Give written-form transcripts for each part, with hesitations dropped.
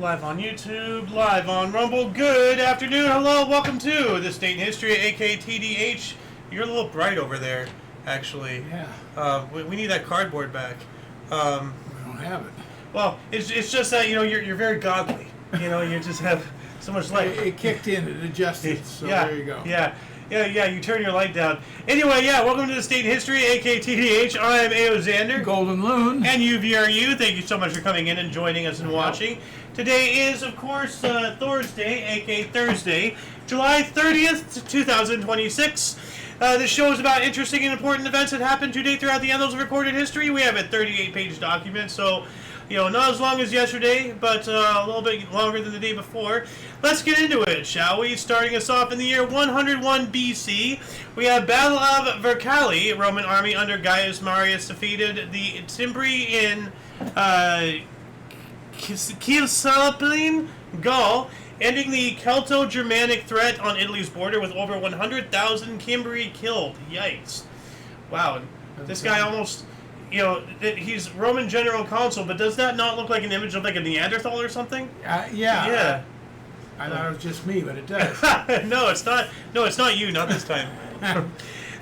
Live on YouTube, live on Rumble. Good afternoon, hello, welcome to This Date in History, aka TDH. You're a little bright over there, actually. Yeah. We need that cardboard back. We don't have it. Well, it's just that, you're very godly. You just have so much light. It kicked in, it adjusted, so yeah, there you go. Yeah, you turn your light down. Anyway, welcome to This Date in History, aka TDH. I'm A.O. Xander. Golden Loon. And UVRU. Thank you so much for coming in and joining us and watching. Today is, of course, Thursday, aka Thursday, July 30th, 2026. This show is about interesting and important events that happened today throughout the annals of recorded history. We have a 38-page document, so, not as long as yesterday, but a little bit longer than the day before. Let's get into it, shall we? Starting us off in the year 101 BC, we have Battle of Vercelli. Roman army under Gaius Marius defeated the Cimbri in Cisalpine Gaul, ending the Celto-Germanic threat on Italy's border with over 100,000 Cimbri killed. Yikes. Wow. This guy almost, he's Roman general consul, but does that not look like an image of like a Neanderthal or something? Yeah. I thought it was just me, but it does. No, it's not. No, it's not you. Not this time.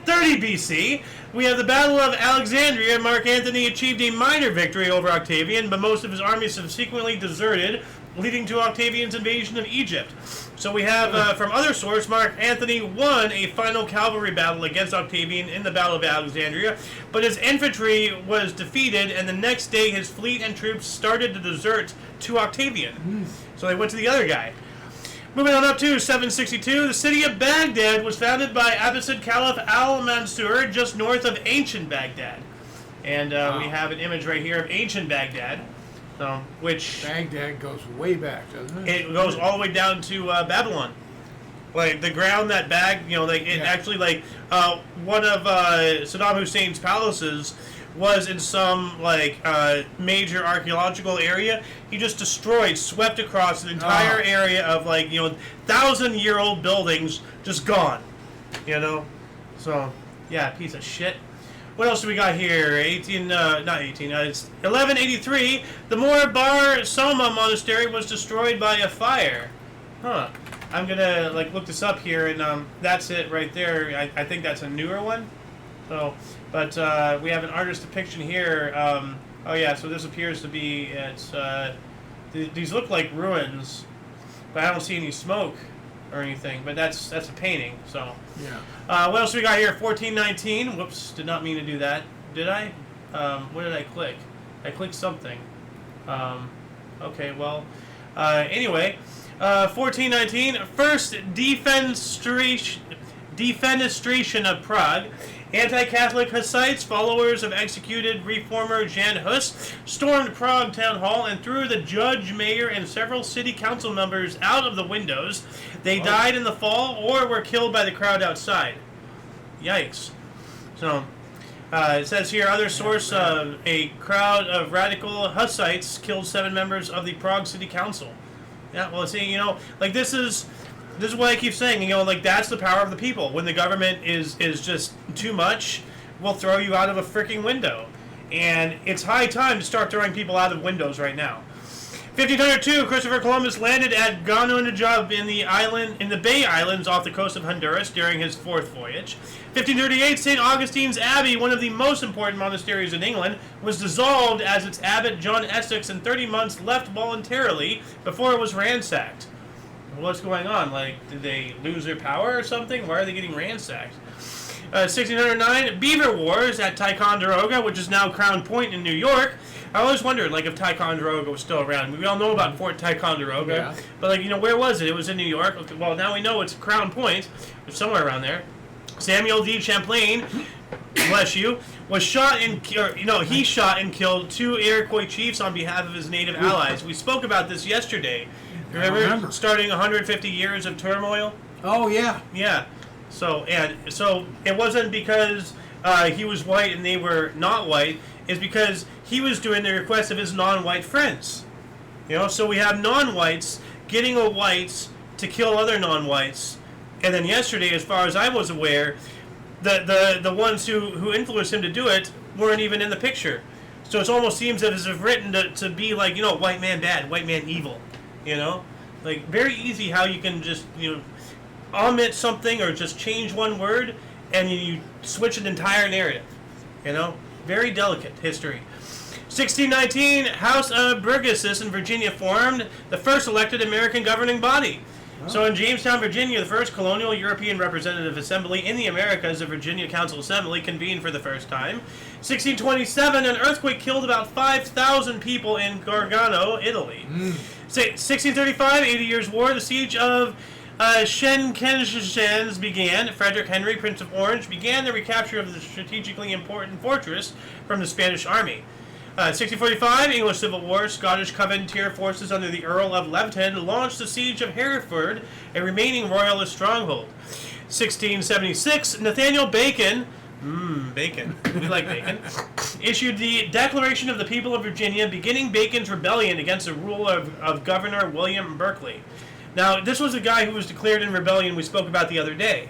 30 BC, we have the Battle of Alexandria. Mark Antony achieved a minor victory over Octavian, but most of his army subsequently deserted, leading to Octavian's invasion of Egypt. So we have, from other source, Mark Antony won a final cavalry battle against Octavian in the Battle of Alexandria, but his infantry was defeated, and the next day his fleet and troops started to desert to Octavian. So they went to the other guy. Moving on up to 762, the city of Baghdad was founded by Abbasid Caliph al-Mansur just north of ancient Baghdad. And we have an image right here of ancient Baghdad, which... Baghdad goes way back, doesn't it? It goes all the way down to Babylon. Like, the ground that actually, one of Saddam Hussein's palaces was in some, major archaeological area. He just swept across an entire area of, 1,000-year-old buildings, just gone. So, yeah, piece of shit. What else do we got here? It's 1183. The Bar Soma monastery was destroyed by a fire. Huh. I'm gonna, look this up here, and, that's it right there. I think that's a newer one. So... But we have an artist depiction here. So this appears to be, these look like ruins, but I don't see any smoke or anything, but that's a painting, so. Yeah. What else we got here? 1419. Whoops, did not mean to do that. Did I? What did I click? I clicked something. Okay, well, anyway, 1419, first defenestration of Prague. Anti-Catholic Hussites, followers of executed reformer Jan Hus, stormed Prague town hall and threw the judge, mayor, and several city council members out of the windows. They died in the fall or were killed by the crowd outside. Yikes. So, it says here, other source, a crowd of radical Hussites killed 7 members of the Prague City Council. Yeah, well, see, this is what I keep saying, that's the power of the people. When the government is just too much, we'll throw you out of a freaking window. And it's high time to start throwing people out of windows right now. 1502, Christopher Columbus landed at Gonunajab in the Bay Islands off the coast of Honduras during his 4th voyage. 1538, St. Augustine's Abbey, one of the most important monasteries in England, was dissolved as its abbot John Essex in 30 months left voluntarily before it was ransacked. What's going on? Did they lose their power or something? Why are they getting ransacked? 1609, Beaver Wars at Ticonderoga, which is now Crown Point in New York. I always wondered, if Ticonderoga was still around. We all know about Fort Ticonderoga, but, where was it? It was in New York. Okay, well, now we know it's Crown Point. It's somewhere around there. Samuel D. Champlain, bless you, was shot and he shot and killed 2 Iroquois chiefs on behalf of his native allies. We spoke about this yesterday. Remember starting 150 years of turmoil? Oh, yeah. Yeah. So it wasn't because he was white and they were not white. It's because he was doing the request of his non-white friends. So we have non-whites getting a whites to kill other non-whites. And then yesterday, as far as I was aware, the ones who influenced him to do it weren't even in the picture. So it almost seems as if it's written to be white man bad, white man evil. You know, like very easy how you can just omit something or just change one word and you switch an entire narrative. You know, very delicate history. 1619, House of Burgesses in Virginia formed the first elected American governing body. So in Jamestown, Virginia, the first colonial European representative assembly in the Americas, the Virginia Council Assembly, convened for the first time. 1627, an earthquake killed about 5,000 people in Gargano, Italy. 1635, 80 Years' War, the siege of Schenkenshands began. Frederick Henry, Prince of Orange, began the recapture of the strategically important fortress from the Spanish army. 1645, English Civil War. Scottish Covenanter forces under the Earl of Leverton launched the siege of Hereford, a remaining royalist stronghold. 1676, Nathaniel Bacon, bacon, we like bacon, issued the Declaration of the People of Virginia, beginning Bacon's rebellion against the rule of Governor William Berkeley. Now, this was a guy who was declared in rebellion we spoke about the other day.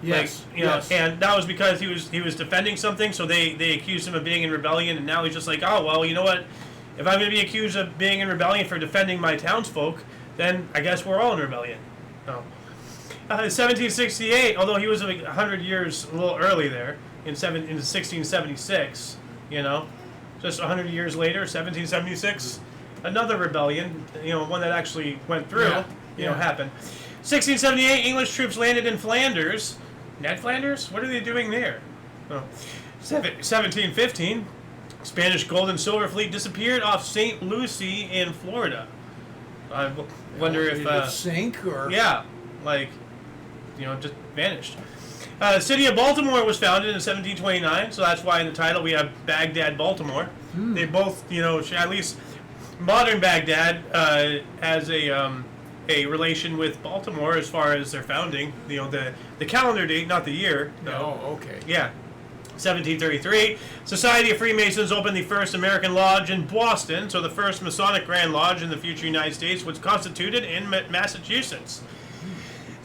Yes. Like, yes. And that was because he was defending something, so they accused him of being in rebellion, and now he's just like, oh, well, you know what? If I'm going to be accused of being in rebellion for defending my townsfolk, then I guess we're all in rebellion. No. 1768, although he was like 100 years a little early there, in 1676, just 100 years later, 1776, another rebellion, one that actually went through, happened. 1678, English troops landed in Flanders. Ned Flanders? What are they doing there? Oh. 1715, Spanish gold and silver fleet disappeared off St. Lucie in Florida. I wonder if... Did it sink or... Yeah, just vanished. City of Baltimore was founded in 1729, so that's why in the title we have Baghdad, Baltimore. They both, at least modern Baghdad has a relation with Baltimore as far as their founding. The calendar date, not the year. No. Oh, okay. Yeah. 1733, Society of Freemasons opened the first American lodge in Boston, so the first Masonic Grand Lodge in the future United States was constituted in Massachusetts.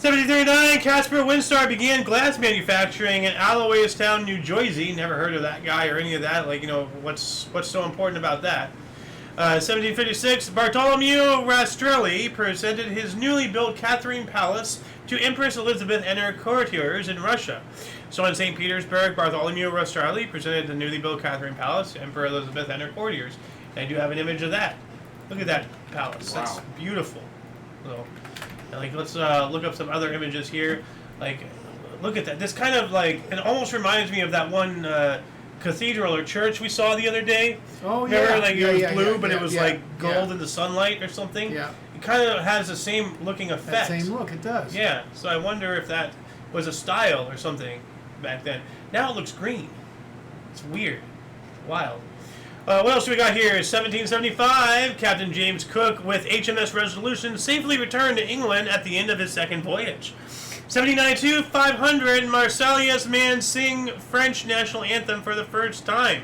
1739, Caspar Winstar began glass manufacturing in Alloystown, New Jersey. Never heard of that guy or any of that. What's so important about that? 1756, Bartholomew Rastrelli presented his newly built Catherine Palace to Empress Elizabeth and her courtiers in Russia. So in St. Petersburg, Bartholomew Rastrelli presented the newly built Catherine Palace to Emperor Elizabeth and her courtiers. And I do have an image of that. Look at that palace. Wow. That's beautiful. So, let's look up some other images here. Look at that. This kind of it almost reminds me of that one cathedral or church we saw the other day. Oh, remember, yeah. It was blue, but it was gold in the sunlight or something. Yeah. It kind of has the same looking effect. That same look, it does. Yeah. So I wonder if that was a style or something back then. Now it looks green. It's weird. Wild. What else do we got here? 1775, Captain James Cook with HMS Resolution safely returned to England at the end of his second voyage. 1792, 500, Marseillaise man sing French national anthem for the first time.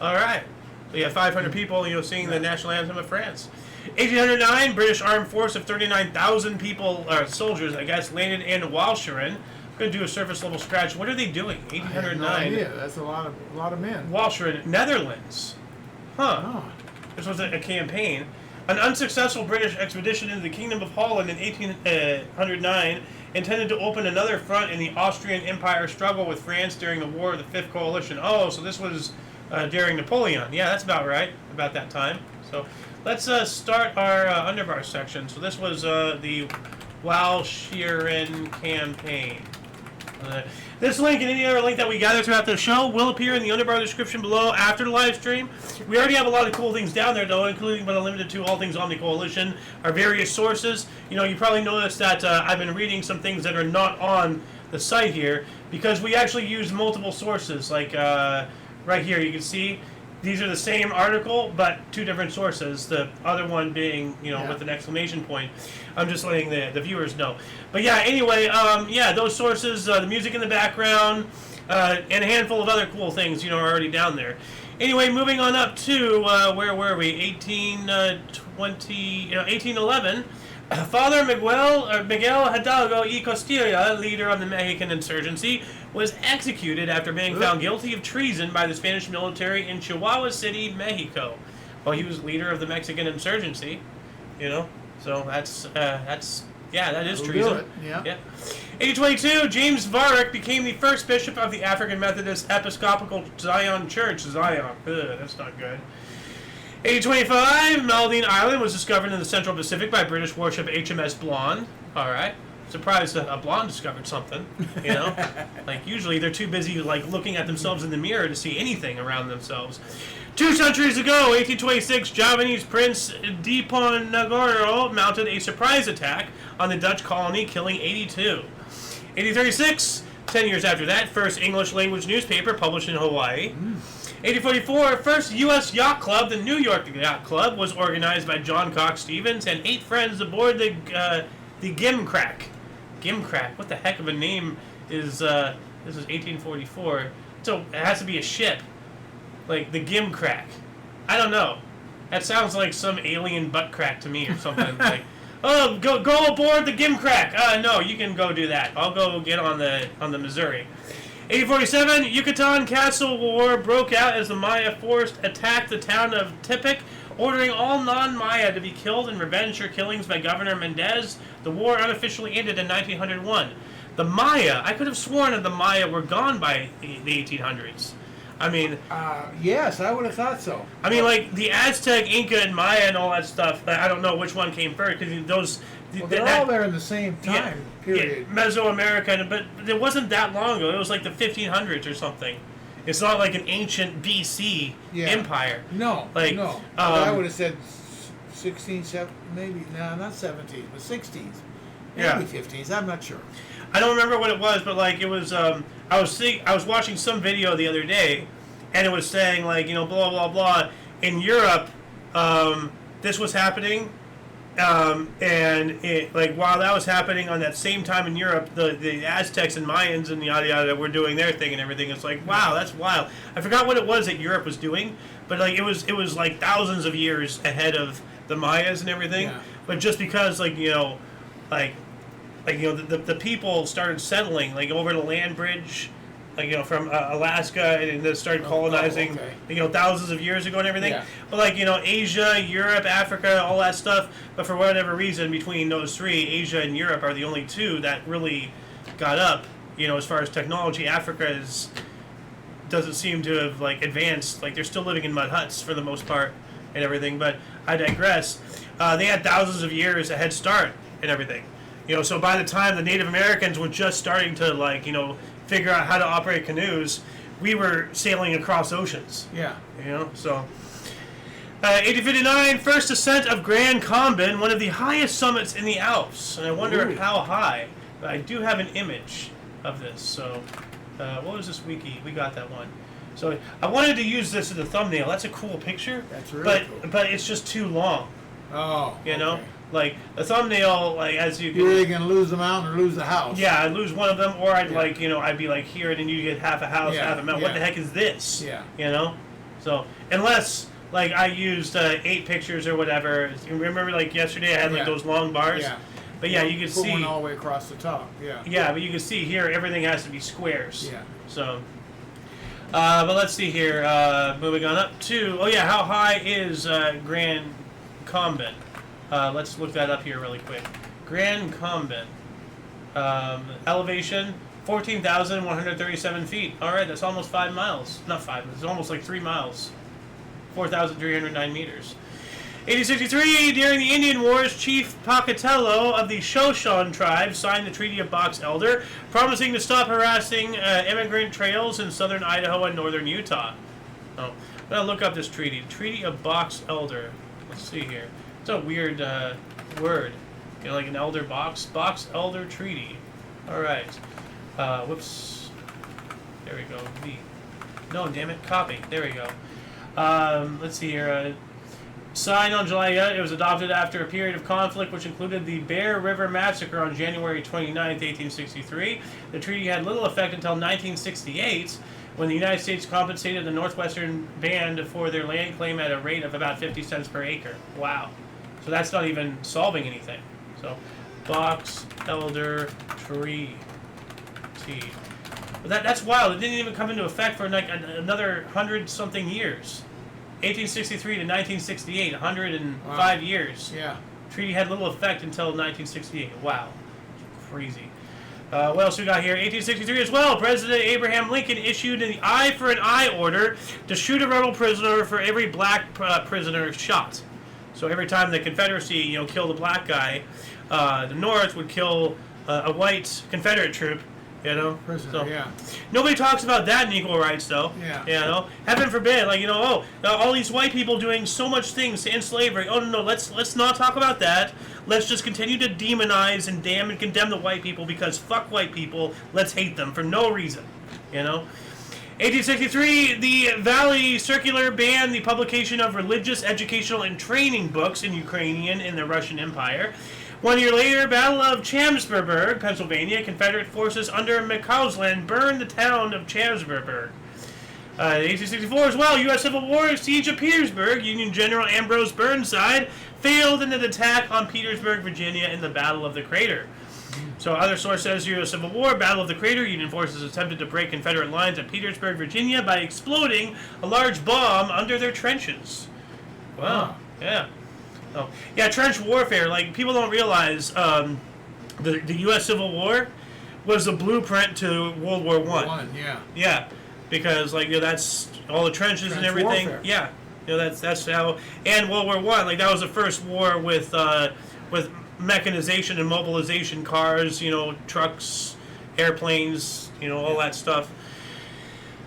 All right. So you have 500 people, singing the national anthem of France. 1809, British armed force of 39,000 people, or soldiers, I guess, landed in Walcheren. Going to do a surface level scratch. What are they doing? 1809. I have no idea. That's a lot of men. Walcheren, Netherlands. Huh. Oh. This was a campaign. An unsuccessful British expedition into the Kingdom of Holland in 1809 intended to open another front in the Austrian Empire struggle with France during the War of the Fifth Coalition. Oh, so this was during Napoleon. Yeah, that's about right, about that time. So let's start our underbar section. So this was the Walcheren campaign. This link and any other link that we gather throughout the show will appear in the underbar description below after the live stream. We already have a lot of cool things down there, though, including but unlimited to all things Omni Coalition, our various sources. You probably noticed that I've been reading some things that are not on the site here because we actually use multiple sources. Right here, you can see these are the same article, but two different sources. The other one being, with an exclamation point. I'm just letting the viewers know. But yeah, anyway, those sources, the music in the background, and a handful of other cool things, are already down there. Anyway, moving on up to, where were we? 1811. Father Miguel Hidalgo y Costilla, leader of the Mexican insurgency, was executed after being found guilty of treason by the Spanish military in Chihuahua City, Mexico. Well, he was leader of the Mexican insurgency. You know, so that is That'll treason. do it, yeah. 1822, James Varick became the first bishop of the African Methodist Episcopal Zion Church. Zion, that's not good. 1825, Maldine Island was discovered in the Central Pacific by British warship HMS Blonde. All right. Surprised that a blonde discovered something, you know? Like, usually they're too busy, like, looking at themselves in the mirror to see anything around themselves. 2 centuries ago, 1826, Javanese Prince Diponegoro mounted a surprise attack on the Dutch colony, killing 82. 1836, 10 years after that, first English-language newspaper published in Hawaii. 1844, first U.S. yacht club, the New York Yacht Club, was organized by John Cox Stevens and 8 friends aboard the Gimcrack. Gimcrack, what the heck of a name is, this is 1844, so it has to be a ship, like the Gimcrack. I don't know, that sounds like some alien butt crack to me or something, like, oh, go aboard the Gimcrack, no, you can go do that, I'll go get on the Missouri. 1847, Yucatan Castle War broke out as the Maya force attacked the town of Tepic, ordering all non-Maya to be killed in revenge for killings by Governor Mendez. The war unofficially ended in 1901. The Maya, I could have sworn that the Maya were gone by the 1800s. I mean... yes, I would have thought so. I mean, like, the Aztec, Inca, and Maya and all that stuff, I don't know which one came first, because those... Well, they're all there in the same time period. Yeah, Mesoamerica, but it wasn't that long ago. It was like the 1500s or something. It's not like an ancient BC empire. No, like, no. I would have said 16th, maybe, no, not 17th, but 16th. Maybe 15th, I'm not sure. I don't remember what it was, but like it was, I was watching some video the other day, and it was saying like, you know, blah, blah, blah. In Europe, this was happening. And it, like, while that was happening on that same time in Europe, the Aztecs and Mayans and yada yada were doing their thing and everything. It's like, wow, that's wild. I forgot what it was that Europe was doing, but like it was like thousands of years ahead of the Mayas and everything. Yeah. But just because, like, you know, the people started settling like over the land bridge, like, you know, from Alaska, and then started colonizing, you know, thousands of years ago and everything. Yeah. But like, you know, Asia, Europe, Africa, all that stuff. But for whatever reason, between those three, Asia and Europe are the only two that really got up. You know, as far as technology, Africa doesn't seem to have like advanced. Like, they're still living in mud huts for the most part and everything. But I digress. They had thousands of years a head start and everything. You know, so by the time the Native Americans were just starting to, like, you know, figure out how to operate canoes, we were sailing across oceans. Yeah. You know, so. 1859, first ascent of Grand Combin, one of the highest summits in the Alps. And I wonder how high. But I do have an image of this. So, what was this wiki? We got that one. So, I wanted to use this as a thumbnail. That's a cool picture. That's really cool. But it's just too long. Oh, you know? Like, the thumbnail, like, as you can... You're either going to lose the mountain or lose the house. Yeah, I'd lose one of them, or I'd, like, you know, I'd be like here, and then you get half a house, half a mountain. What the heck is this? Yeah. You know? So, unless, like, I used 8 pictures or whatever. You remember, like, yesterday I had, like, those long bars? Yeah. But, yeah, you can Put see... one all the way across the top, yeah. Yeah, but you can see here, everything has to be squares. Yeah. So... but let's see here. Moving on up to... Oh, yeah, how high is Grand Combin? Let's look that up here really quick. Grand Combin. Elevation, 14,137 feet. All right, that's almost 5 miles. Not 5, it's almost like 3 miles. 4,309 meters. 1863, during the Indian Wars, Chief Pocatello of the Shoshone tribe signed the Treaty of Box Elder, promising to stop harassing immigrant trails in southern Idaho and northern Utah. Oh, I'm going to look up this treaty. Treaty of Box Elder. Let's see here. It's a weird word. You know, like an elder box. Box Elder Treaty. Alright. Whoops. There we go. No, damn it. Copy. There we go. Let's see here. Signed on July 8th. It was adopted after a period of conflict which included the Bear River Massacre on January 29th, 1863. The treaty had little effect until 1968, when the United States compensated the Northwestern Band for their land claim at a rate of about 50 cents per acre. Wow. So that's not even solving anything. So, Box Elder Treaty. But that's wild. It didn't even come into effect for like another 100-something years. 1863 to 1968, 105 years. Yeah. treaty had little effect until 1968. Wow. Crazy. What else we got here? 1863 as well. President Abraham Lincoln issued an eye for an eye order to shoot a rebel prisoner for every black prisoner shot. So every time the Confederacy, killed a black guy, the North would kill a white Confederate troop. Prisoner, so, yeah. Nobody talks about that in equal rights, though. Yeah. Heaven forbid, all these white people doing so much things to end slavery. Oh no, let's not talk about that. Let's just continue to demonize and damn and condemn the white people because fuck white people. Let's hate them for no reason. 1863, the Valley Circular banned the publication of religious, educational, and training books in Ukrainian in the Russian Empire. 1 year later, Battle of Chambersburg, Pennsylvania, Confederate forces under McCausland burned the town of Chambersburg. 1864 as well, U.S. Civil War, siege of Petersburg, Union General Ambrose Burnside failed in an attack on Petersburg, Virginia in the Battle of the Crater. So other source says U.S. Civil War, Battle of the Crater, Union forces attempted to break Confederate lines at Petersburg, Virginia by exploding a large bomb under their trenches. Wow, yeah. Oh, yeah, trench warfare. People don't realize the U.S. Civil War was the blueprint to World War I. Yeah. Yeah, because that's all the trenches and everything. Warfare. Yeah, that's how. And World War I, that was the first war with mechanization and mobilization, cars, trucks, airplanes, all that stuff.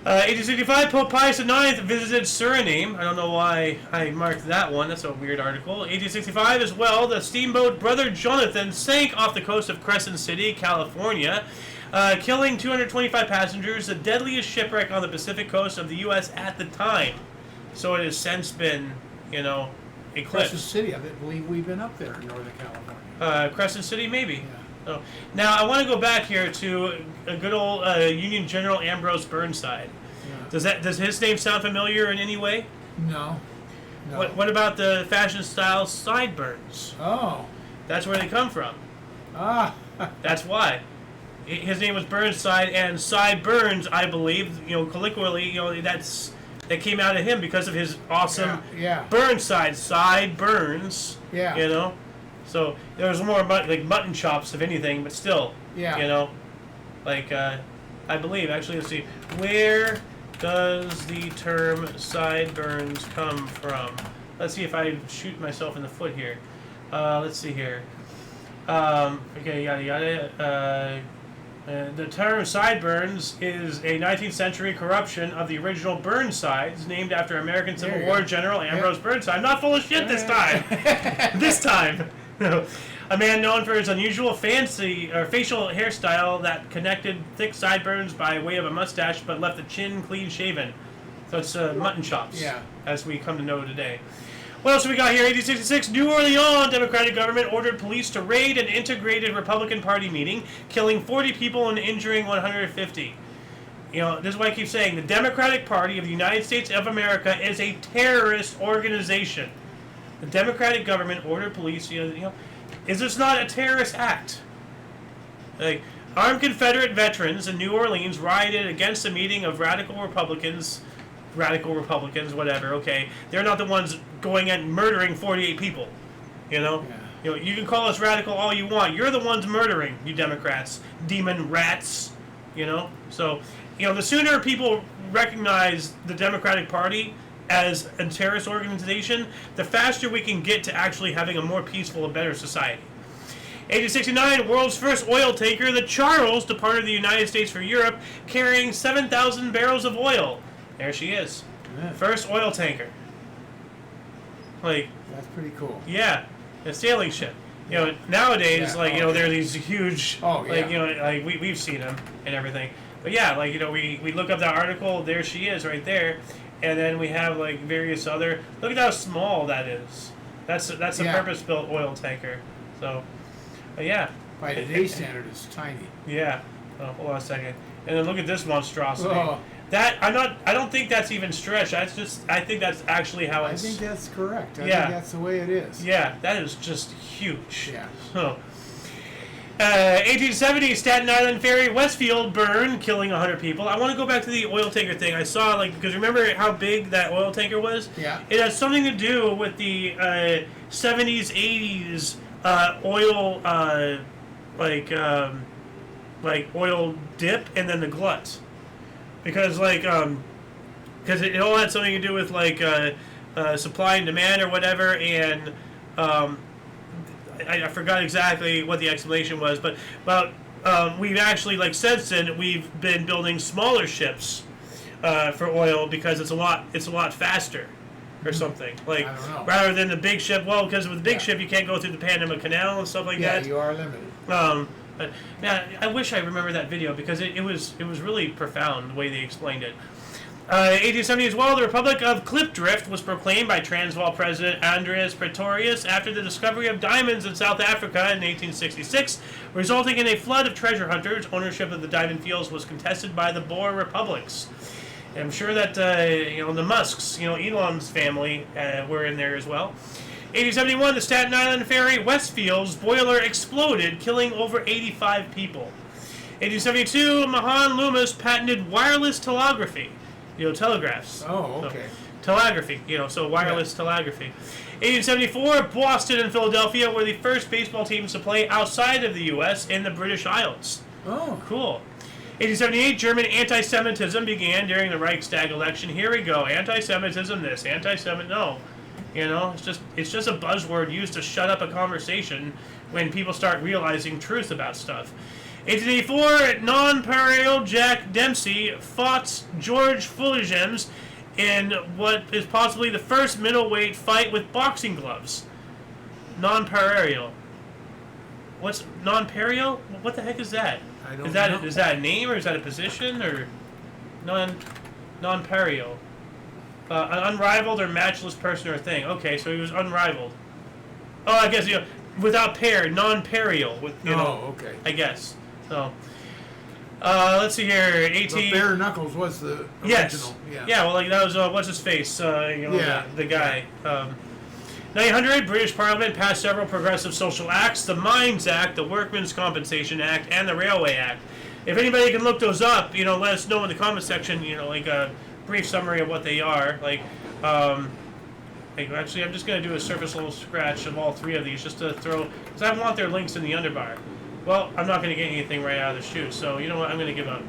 1865, Pope Pius IX visited Suriname. I don't know why I marked that one. That's a weird article. 1865 as well, the steamboat Brother Jonathan sank off the coast of Crescent City, California, killing 225 passengers, the deadliest shipwreck on the Pacific coast of the U.S. at the time. So it has since been, eclipsed. Crescent City, I believe we've been up there in Northern California. Crescent City, maybe. Yeah. So, now, I want to go back here to a good old Union General Ambrose Burnside. Yeah. Does his name sound familiar in any way? No. What about the fashion style sideburns? Oh. That's where they come from. Ah. That's why. His name was Burnside, and sideburns, I believe, colloquially, that came out of him because of his awesome Burnside sideburns. Yeah. So there was more mutton chops, if anything, but still. Yeah. I believe, actually, let's see. Where does the term sideburns come from? Let's see if I shoot myself in the foot here. Let's see here. Okay, yada yada. The term sideburns is a 19th century corruption of the original Burnsides, named after American Civil War General Ambrose Burnside. I'm not full of shit this time. This time. A man known for his unusual facial hairstyle that connected thick sideburns by way of a mustache but left the chin clean shaven. So it's mutton chops, as we come to know today. What else have we got here? 1866, New Orleans Democratic government ordered police to raid an integrated Republican Party meeting, killing 40 people and injuring 150. This is why I keep saying the Democratic Party of the United States of America is a terrorist organization. The Democratic government ordered police, is this not a terrorist act? Armed Confederate veterans in New Orleans rioted against a meeting of radical Republicans, whatever, okay. They're not the ones going and murdering 48 people, You can call us radical all you want. You're the ones murdering, you Democrats. Demon rats, So, the sooner people recognize the Democratic Party as a terrorist organization, the faster we can get to actually having a more peaceful and better society. 1869, world's first oil tanker, the Charles, departed the United States for Europe, carrying 7,000 barrels of oil. There she is. Yeah. First oil tanker. That's pretty cool. Yeah, a sailing ship. Nowadays, there are these huge, we've seen them and everything. But yeah, we look up that article, there she is right there. And then we have various other. Look at how small that is. That's a purpose-built oil tanker. So, yeah. By today's standard, it's tiny. Yeah. Oh, hold on a second. And then look at this monstrosity. Oh. I don't think that's even stretch. I think that's actually how it's. I think that's correct. I think that's the way it is. Yeah, that is just huge. Yeah. So. 1870, Staten Island ferry Westfield burned, killing 100 people. I want to go back to the oil tanker thing. I saw, because remember how big that oil tanker was? Yeah. It has something to do with the 70s, 80s oil, like oil dip, and then the glut, because because it all had something to do with supply and demand or whatever, and I forgot exactly what the explanation was, but we've actually, since then, we've been building smaller ships for oil because it's a lot faster or something. I don't know. Rather than the big ship, because with the big ship you can't go through the Panama Canal and stuff like that. Yeah, you are limited. But, I wish I remember that video because it was really profound the way they explained it. 1870 as well, the Republic of Klipdrift was proclaimed by Transvaal President Andreas Pretorius after the discovery of diamonds in South Africa in 1866, resulting in a flood of treasure hunters. Ownership of the diamond fields was contested by the Boer republics. And I'm sure that the Musks, Elon's family, were in there as well. 1871, the Staten Island ferry Westfield's boiler exploded, killing over 85 people. 1872, Mahan Loomis patented wireless telegraphy. Telegraphs. Oh, okay. So, telegraphy, so wireless telegraphy. 1874, Boston and Philadelphia were the first baseball teams to play outside of the U.S. in the British Isles. Oh. Cool. 1878, German anti-Semitism began during the Reichstag election. Here we go. Anti-Semitism this, anti-Semitism no. It's just a buzzword used to shut up a conversation when people start realizing truth about stuff. 1884, Nonpareil Jack Dempsey fought George Fulgems in what is possibly the first middleweight fight with boxing gloves. Nonpareil. What's Nonpareil? What the heck is that? I don't know. Is that a name or is that a position or Nonpareil? An unrivaled or matchless person or thing. Okay, so he was unrivaled. Oh, I guess without pair, non-pareil. Okay. I guess. So, let's see here. 18. The bare knuckles was the original. Yes. Yeah. Well, that was what's his face? The guy. 1900, British Parliament passed several progressive social acts: the Mines Act, the Workmen's Compensation Act, and the Railway Act. If anybody can look those up, let us know in the comment section. A brief summary of what they are. Actually, I'm just going to do a surface level scratch of all three of these just to throw, because I want their links in the underbar. Well, I'm not going to get anything right out of the chute, so you know what? I'm going to give up.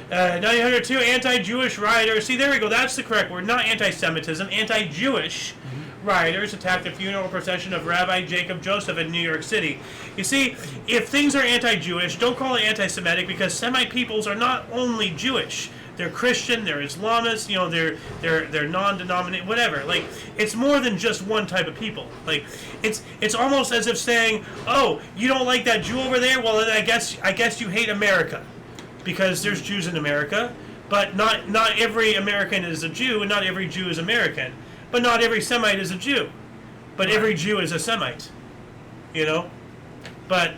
1902, anti-Jewish rioters. See, there we go. That's the correct word. Not anti-Semitism. Anti-Jewish rioters attacked the funeral procession of Rabbi Jacob Joseph in New York City. You see, if things are anti-Jewish, don't call it anti-Semitic, because Semite peoples are not only Jewish. They're Christian, they're Islamists, they're non-denominational, whatever. It's more than just one type of people. It's almost as if saying, oh, you don't like that Jew over there? Well, then I guess you hate America, because there's Jews in America, but not every American is a Jew, and not every Jew is American, but not every Semite is a Jew, but every Jew is a Semite. But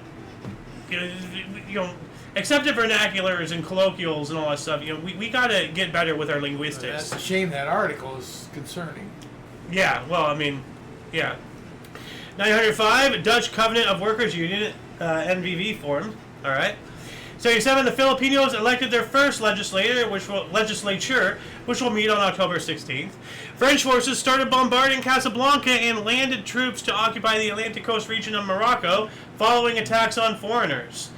accepted vernaculars and colloquials and all that stuff, we got to get better with our linguistics. That's a shame that article is concerning. Yeah, well, yeah. 1905, Dutch Covenant of Workers Union, NVV formed. All right. 77, the Filipinos elected their first legislature, which will meet on October 16th. French forces started bombarding Casablanca and landed troops to occupy the Atlantic coast region of Morocco, following attacks on foreigners.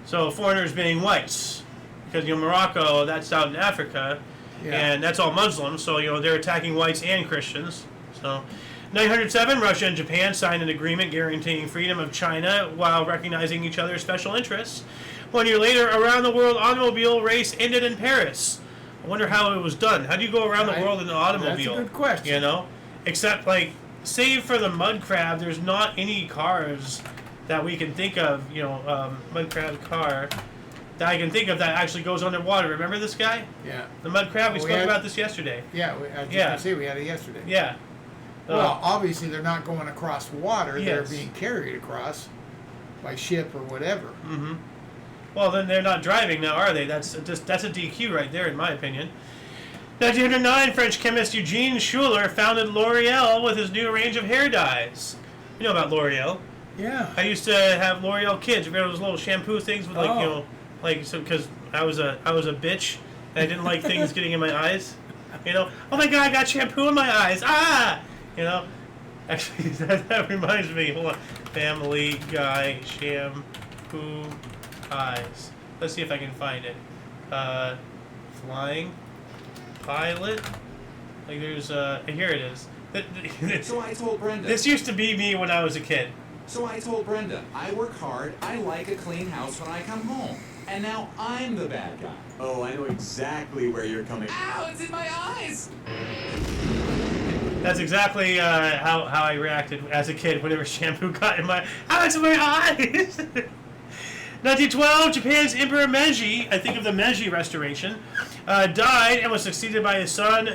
So foreigners being whites, because Morocco, that's out in Africa, and that's all Muslims. So they're attacking whites and Christians. So 907, Russia and Japan signed an agreement guaranteeing freedom of China while recognizing each other's special interests. 1 year later, around the world automobile race ended in Paris. I wonder how it was done. How do you go around the world in an automobile? That's a good question. Except save for the mud crab, there's not any cars that we can think of, mud crab car, that I can think of that actually goes underwater. Remember this guy? Yeah. The mud crab, we spoke about this yesterday. Yeah, I was just going to say we had it yesterday. Yeah. Well, obviously they're not going across water. Yes. They're being carried across by ship or whatever. Mm-hmm. Well, then they're not driving now, are they? That's a DQ right there, in my opinion. 1909, French chemist Eugene Schuller founded L'Oreal with his new range of hair dyes. You know about L'Oreal? Yeah. I used to have L'Oreal Kids. Remember those little shampoo things with because I was a bitch and I didn't like things getting in my eyes. Oh my God, I got shampoo in my eyes. Ah, Actually, that reminds me. Hold on. Family Guy shampoo eyes. Let's see if I can find it. Flying pilot. Like there's here it is. So I told Brenda. This used to be me when I was a kid. So I told Brenda, I work hard, I like a clean house when I come home. And now I'm the bad guy. Oh, I know exactly where you're coming from. Ow, it's in my eyes! That's exactly how I reacted as a kid whenever shampoo got in my... Oh, it's in my eyes! 1912, Japan's Emperor Meiji, I think of the Meiji Restoration, died and was succeeded by his son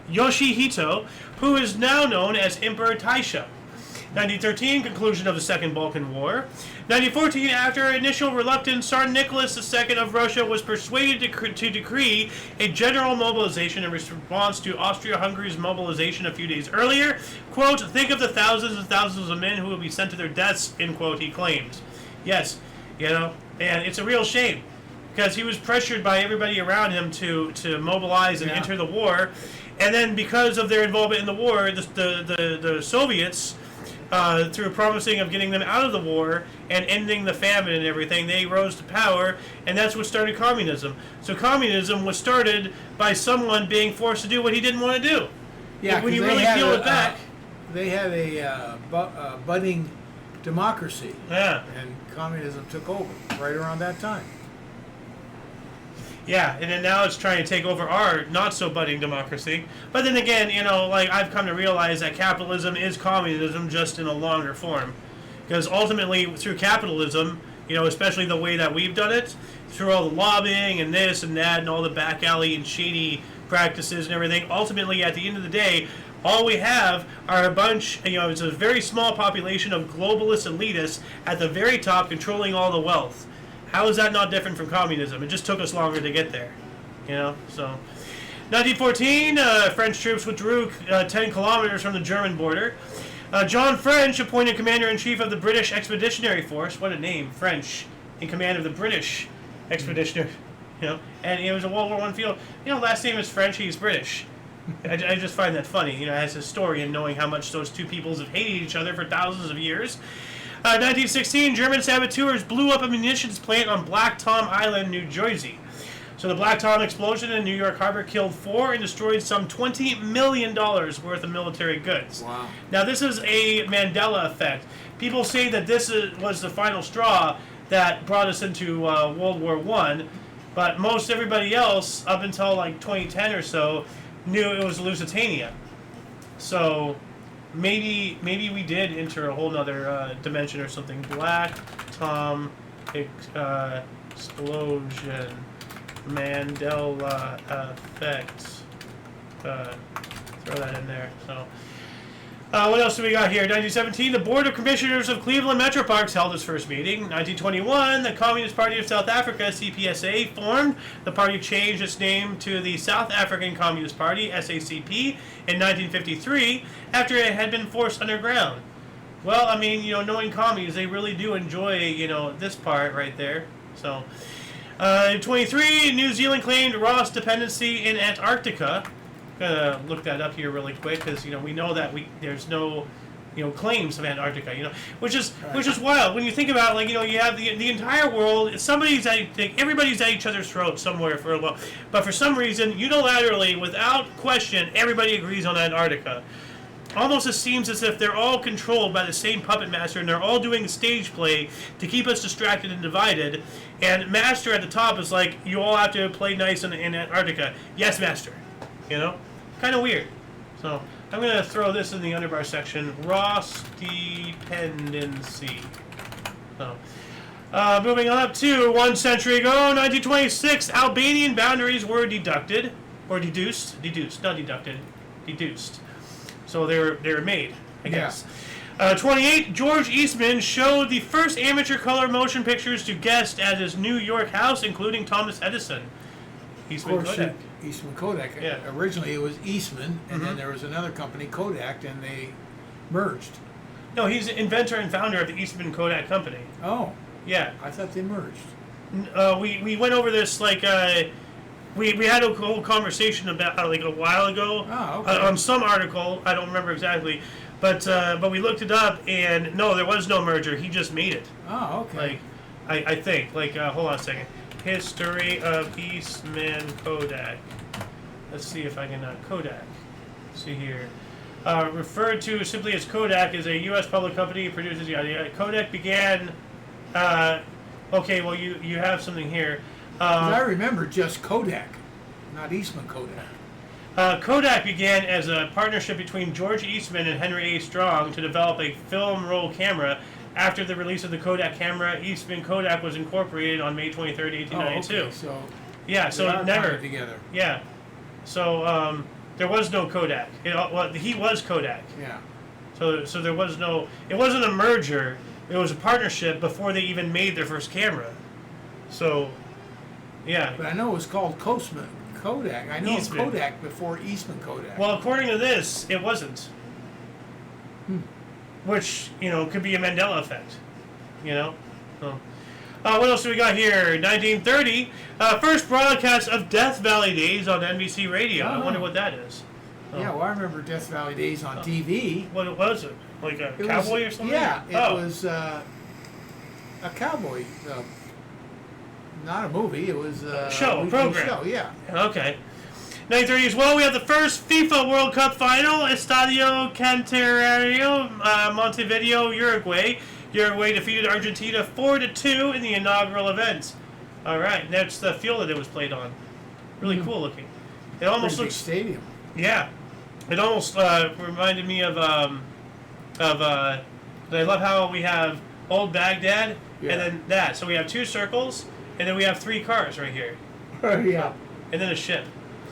Yoshihito, who is now known as Emperor Taisho. 1913, conclusion of the Second Balkan War. 1914, after initial reluctance, Tsar Nicholas II of Russia was persuaded to decree a general mobilization in response to Austria-Hungary's mobilization a few days earlier. Quote, think of the thousands and thousands of men who will be sent to their deaths, end quote, he claims. Yes, and it's a real shame, because he was pressured by everybody around him to mobilize and enter the war, and then because of their involvement in the war, the Soviets... through promising of getting them out of the war and ending the famine and everything, they rose to power, and that's what started communism. So communism was started by someone being forced to do what he didn't want to do. Yeah, when you really peel it back, they had a budding democracy. Yeah. And communism took over right around that time. Yeah, and then now it's trying to take over our not-so-budding democracy. But then again, like I've come to realize that capitalism is communism just in a longer form. Because ultimately, through capitalism, especially the way that we've done it, through all the lobbying and this and that and all the back alley and shady practices and everything, ultimately, at the end of the day, all we have are a bunch, it's a very small population of globalist elitists at the very top controlling all the wealth. How is that not different from communism? It just took us longer to get there, so. 1914, French troops withdrew 10 kilometers from the German border. John French, appointed commander-in-chief of the British Expeditionary Force. What a name, French, in command of the British Expeditionary, and it was a World War I field. Last name is French, he's British. I just find that funny, as a historian, knowing how much those two peoples have hated each other for thousands of years. 1916, German saboteurs blew up a munitions plant on Black Tom Island, New Jersey. So the Black Tom explosion in New York Harbor killed 4 and destroyed some $20 million worth of military goods. Wow. Now this is a Mandela effect. People say that this was the final straw that brought us into World War I, but most everybody else, up until like 2010 or so, knew it was Lusitania. So... Maybe we did enter a whole nother dimension or something. Black Tom explosion, Mandela effect. Throw that in there. So, what else do we got here? 1917, the Board of Commissioners of Cleveland Metro Parks held its first meeting. 1921, the Communist Party of South Africa, CPSA, formed. The party changed its name to the South African Communist Party, SACP, in 1953, after it had been forced underground. Well, I mean, knowing commies, they really do enjoy, this part right there. So, 23, New Zealand claimed Ross dependency in Antarctica. Gonna look that up here really quick because we know that there's no claims of Antarctica, which is wild when you think about it. You have the entire world. Everybody's at each other's throats somewhere for a while, but for some reason, unilaterally, without question, everybody agrees on Antarctica. Almost it seems as if they're all controlled by the same puppet master, and they're all doing stage play to keep us distracted and divided. And master at the top is like, you all have to play nice in Antarctica. Yes, master. Kind of weird. So I'm going to throw this in the underbar section. Ross dependency. So, moving on up to 1 century ago, 1926, Albanian boundaries were deducted, or deduced, not deducted, deduced. So they were made, I guess. 28, George Eastman showed the first amateur color motion pictures to guests at his New York house, including Thomas Edison. Eastman Kodak. Eastman Kodak. Yeah. Originally it was Eastman, and then there was another company, Kodak, and they merged. No, he's the inventor and founder of the Eastman Kodak Company. Oh. Yeah. I thought they merged. We went over this We had a whole conversation about like a while ago on some article. I don't remember exactly, but we looked it up, and no, there was no merger. He just made it. Oh, okay. Like I think hold on a second. History of Eastman Kodak. Let's see if I can Kodak. Let's see here. Referred to simply as Kodak is a U.S. public company produces yada. Kodak began. Okay, well you have something here. 'Cause I remember just Kodak, not Eastman Kodak. Kodak began as a partnership between George Eastman and Henry A. Strong to develop a film roll camera. After the release of the Kodak camera, Eastman Kodak was incorporated on May 23rd, 1892. Okay, so yeah, so it never together. Yeah, so there was no Kodak. He was Kodak. Yeah. So there was no. It wasn't a merger. It was a partnership before they even made their first camera. So, yeah. But I know it was called Kodak. I know Eastman. Kodak before Eastman Kodak. Well, according to this, it wasn't. Which, could be a Mandela effect. So. What else do we got here? 1930, first broadcast of Death Valley Days on NBC Radio. I wonder what that is. Yeah, well, I remember Death Valley Days on TV. What was it? Like a cowboy or something? Yeah, it was a cowboy. Not a movie. It was a program. Show, yeah. Okay. 1930 as well, we have the first FIFA World Cup final, Estadio Centenario, Montevideo, Uruguay. Uruguay defeated Argentina 4-2 in the inaugural event. All right, that's the field that it was played on. Really cool looking. It almost Pretty looks big stadium. Yeah, it almost reminded me of I love how we have old Baghdad and then that. So we have two circles and then we have three cars right here. Yeah. And then a ship.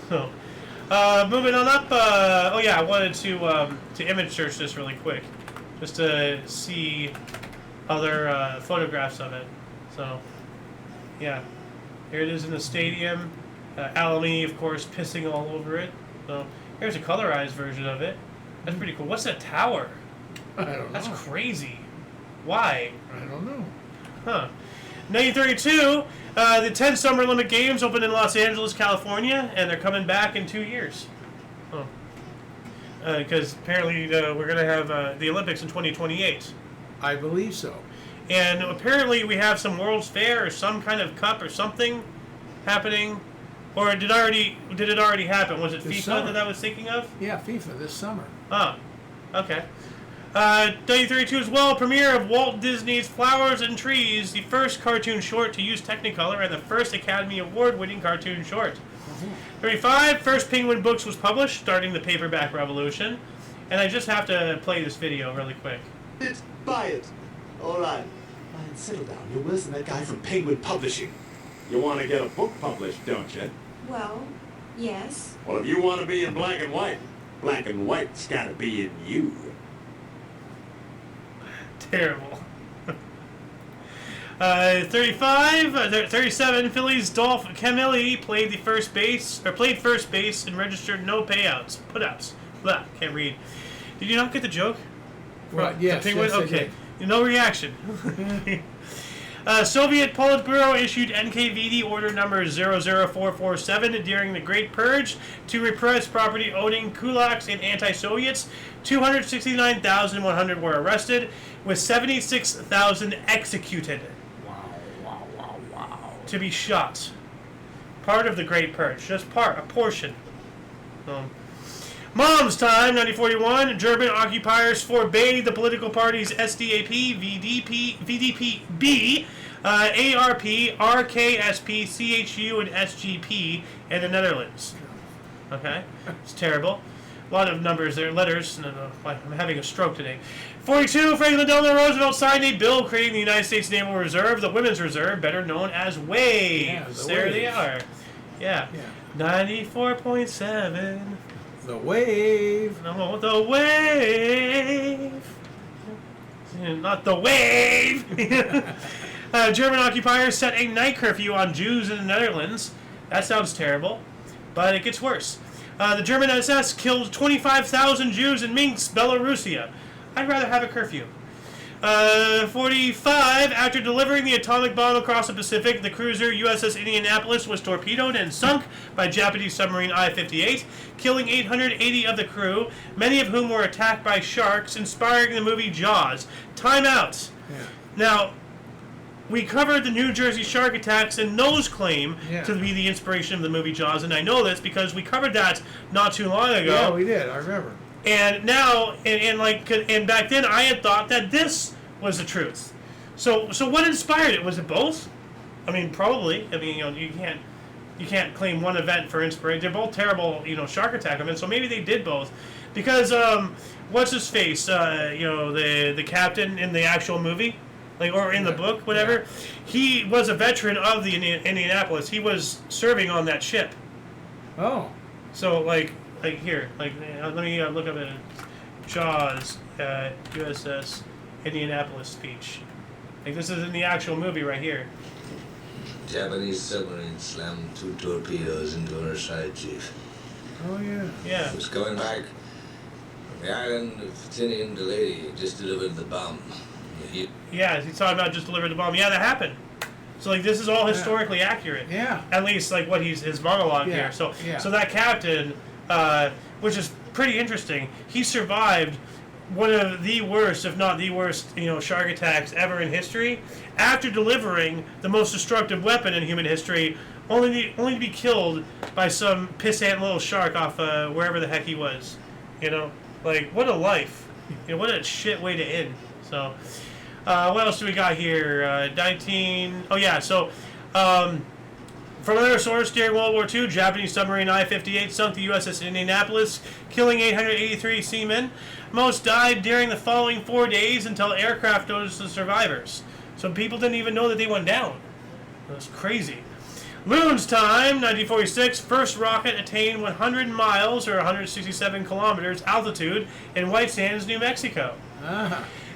So, moving on up. I wanted to image search this really quick, just to see other photographs of it. So, yeah, here it is in the stadium. Alamy, of course, pissing all over it. So here's a colorized version of it. That's pretty cool. What's that tower? I don't know. That's crazy. Why? I don't know. Huh. 1932, the 10 Summer Olympic Games opened in Los Angeles, California, and they're coming back in 2 years. Oh. Because apparently we're going to have the Olympics in 2028. I believe so. And apparently we have some World's Fair or some kind of cup or something happening. Or did it already happen? Was it This FIFA summer. that I was thinking of? Yeah, FIFA this summer. Oh, okay. 1932 as well, premiere of Walt Disney's Flowers and Trees, the first cartoon short to use Technicolor and the first Academy Award-winning cartoon short. 35, first Penguin Books was published, starting the paperback revolution. And I just have to play this video really quick. Buy it. All right. Man, settle down. You're worse than that guy from Penguin Publishing. You want to get a book published, don't you? Well, yes. Well, if you want to be in black and white's got to be in you. Terrible. 37, Phillies Dolph Camilli played first base and registered no putouts. Blah, can't read. Did you not get the joke? Well, yes. Penguin? Yes, I okay. did. No reaction. Soviet Politburo issued NKVD order number 00447 during the Great Purge to repress property owning kulaks and anti-Soviets. 269,100 were arrested, with 76,000 executed. Wow. To be shot. Part of the Great Purge. Just a portion. Mom's time, 1941. German occupiers forbade the political parties SDAP, VDP-B, ARP, RKSP, CHU, and SGP in the Netherlands. Okay? It's terrible. A lot of numbers there, letters. I'm having a stroke today. 42, Franklin Delano Roosevelt signed a bill creating the United States Naval Reserve, the Women's Reserve, better known as WAVES. Yeah, the There they Waves. are. Yeah. 94.7. The wave. No, the wave. Not the wave. German occupiers set a night curfew on Jews in the Netherlands. That sounds terrible, but it gets worse. The German SS killed 25,000 Jews in Minsk, Belarusia. I'd rather have a curfew. 45. After delivering the atomic bomb across the Pacific, the cruiser USS Indianapolis was torpedoed and sunk by Japanese submarine I-58, killing 880 of the crew, many of whom were attacked by sharks, inspiring the movie Jaws. Time out. Yeah. Now, we covered the New Jersey shark attacks, and those claim Yeah. to be the inspiration of the movie Jaws, and I know this because we covered that not too long ago. Yeah, we did. I remember. And now, and back then, I had thought that this was the truth. So what inspired it? Was it both? I mean, probably. I mean, you can't claim one event for inspiration. They're both terrible, shark attack events. So maybe they did both, because what's his face? The captain in the actual movie, or in the book, whatever. Yeah. He was a veteran of the Indianapolis. He was serving on that ship. Oh. So here, let me look up a Jaws USS Indianapolis speech. This is in the actual movie right here. Japanese submarine slammed 2 torpedoes into her side, Chief. Oh, yeah. Yeah. It was going back from the island of Tinian to Lady, just delivered the bomb. Yeah, he's talking about just delivered the bomb. Yeah, that happened. So this is all historically accurate. Yeah. At least what his monologue Yeah, here. So yeah. so that captain, which is pretty interesting, he survived one of the worst, if not the worst, shark attacks ever in history, after delivering the most destructive weapon in human history, only to be killed by some pissant little shark off wherever the heck he was. What a life. What a shit way to end. So, what else do we got here? 19. Oh yeah. So, from another source, during World War II, Japanese submarine I-58 sunk the USS Indianapolis, killing 883 seamen. Most died during the following 4 days until aircraft noticed the survivors. So people didn't even know that they went down. That's crazy. Loon's time, 1946, first rocket attained 100 miles or 167 kilometers altitude in White Sands, New Mexico.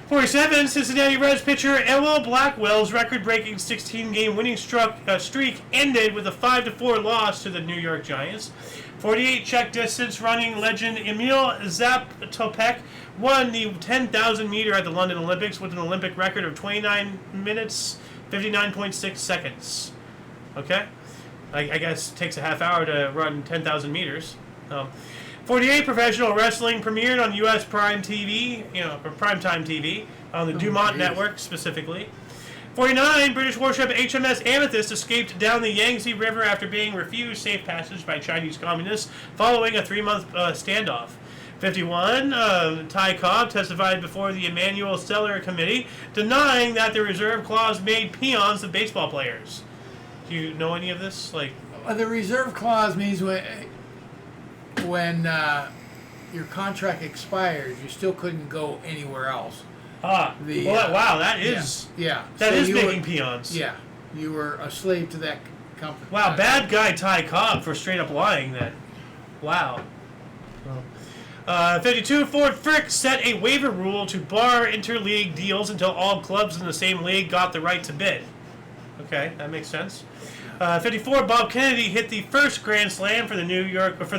47, Cincinnati Reds pitcher Elwell Blackwell's record-breaking 16-game winning streak ended with a 5-4 loss to the New York Giants. 48, Czech distance running legend Emil Zaptopek won the 10,000 meter at the London Olympics with an Olympic record of 29 minutes, 59.6 seconds. Okay? I guess it takes a half hour to run 10,000 meters. 48, professional wrestling premiered on U.S. Prime TV, or Primetime TV, on the Dumont Network specifically. 49, British warship HMS Amethyst escaped down the Yangtze River after being refused safe passage by Chinese communists following a 3-month standoff. 51, Ty Cobb testified before the Emanuel Steller Committee, denying that the reserve clause made peons of baseball players. Do you know any of this? The reserve clause means when your contract expired, you still couldn't go anywhere else. Wow, that is That is making peons. Yeah, you were a slave to that company. Wow, bad guy Ty Cobb for straight up lying then. Wow. 52, Ford Frick set a waiver rule to bar interleague deals until all clubs in the same league got the right to bid. Okay, that makes sense. 54, Bob Kennedy hit the first Grand Slam for the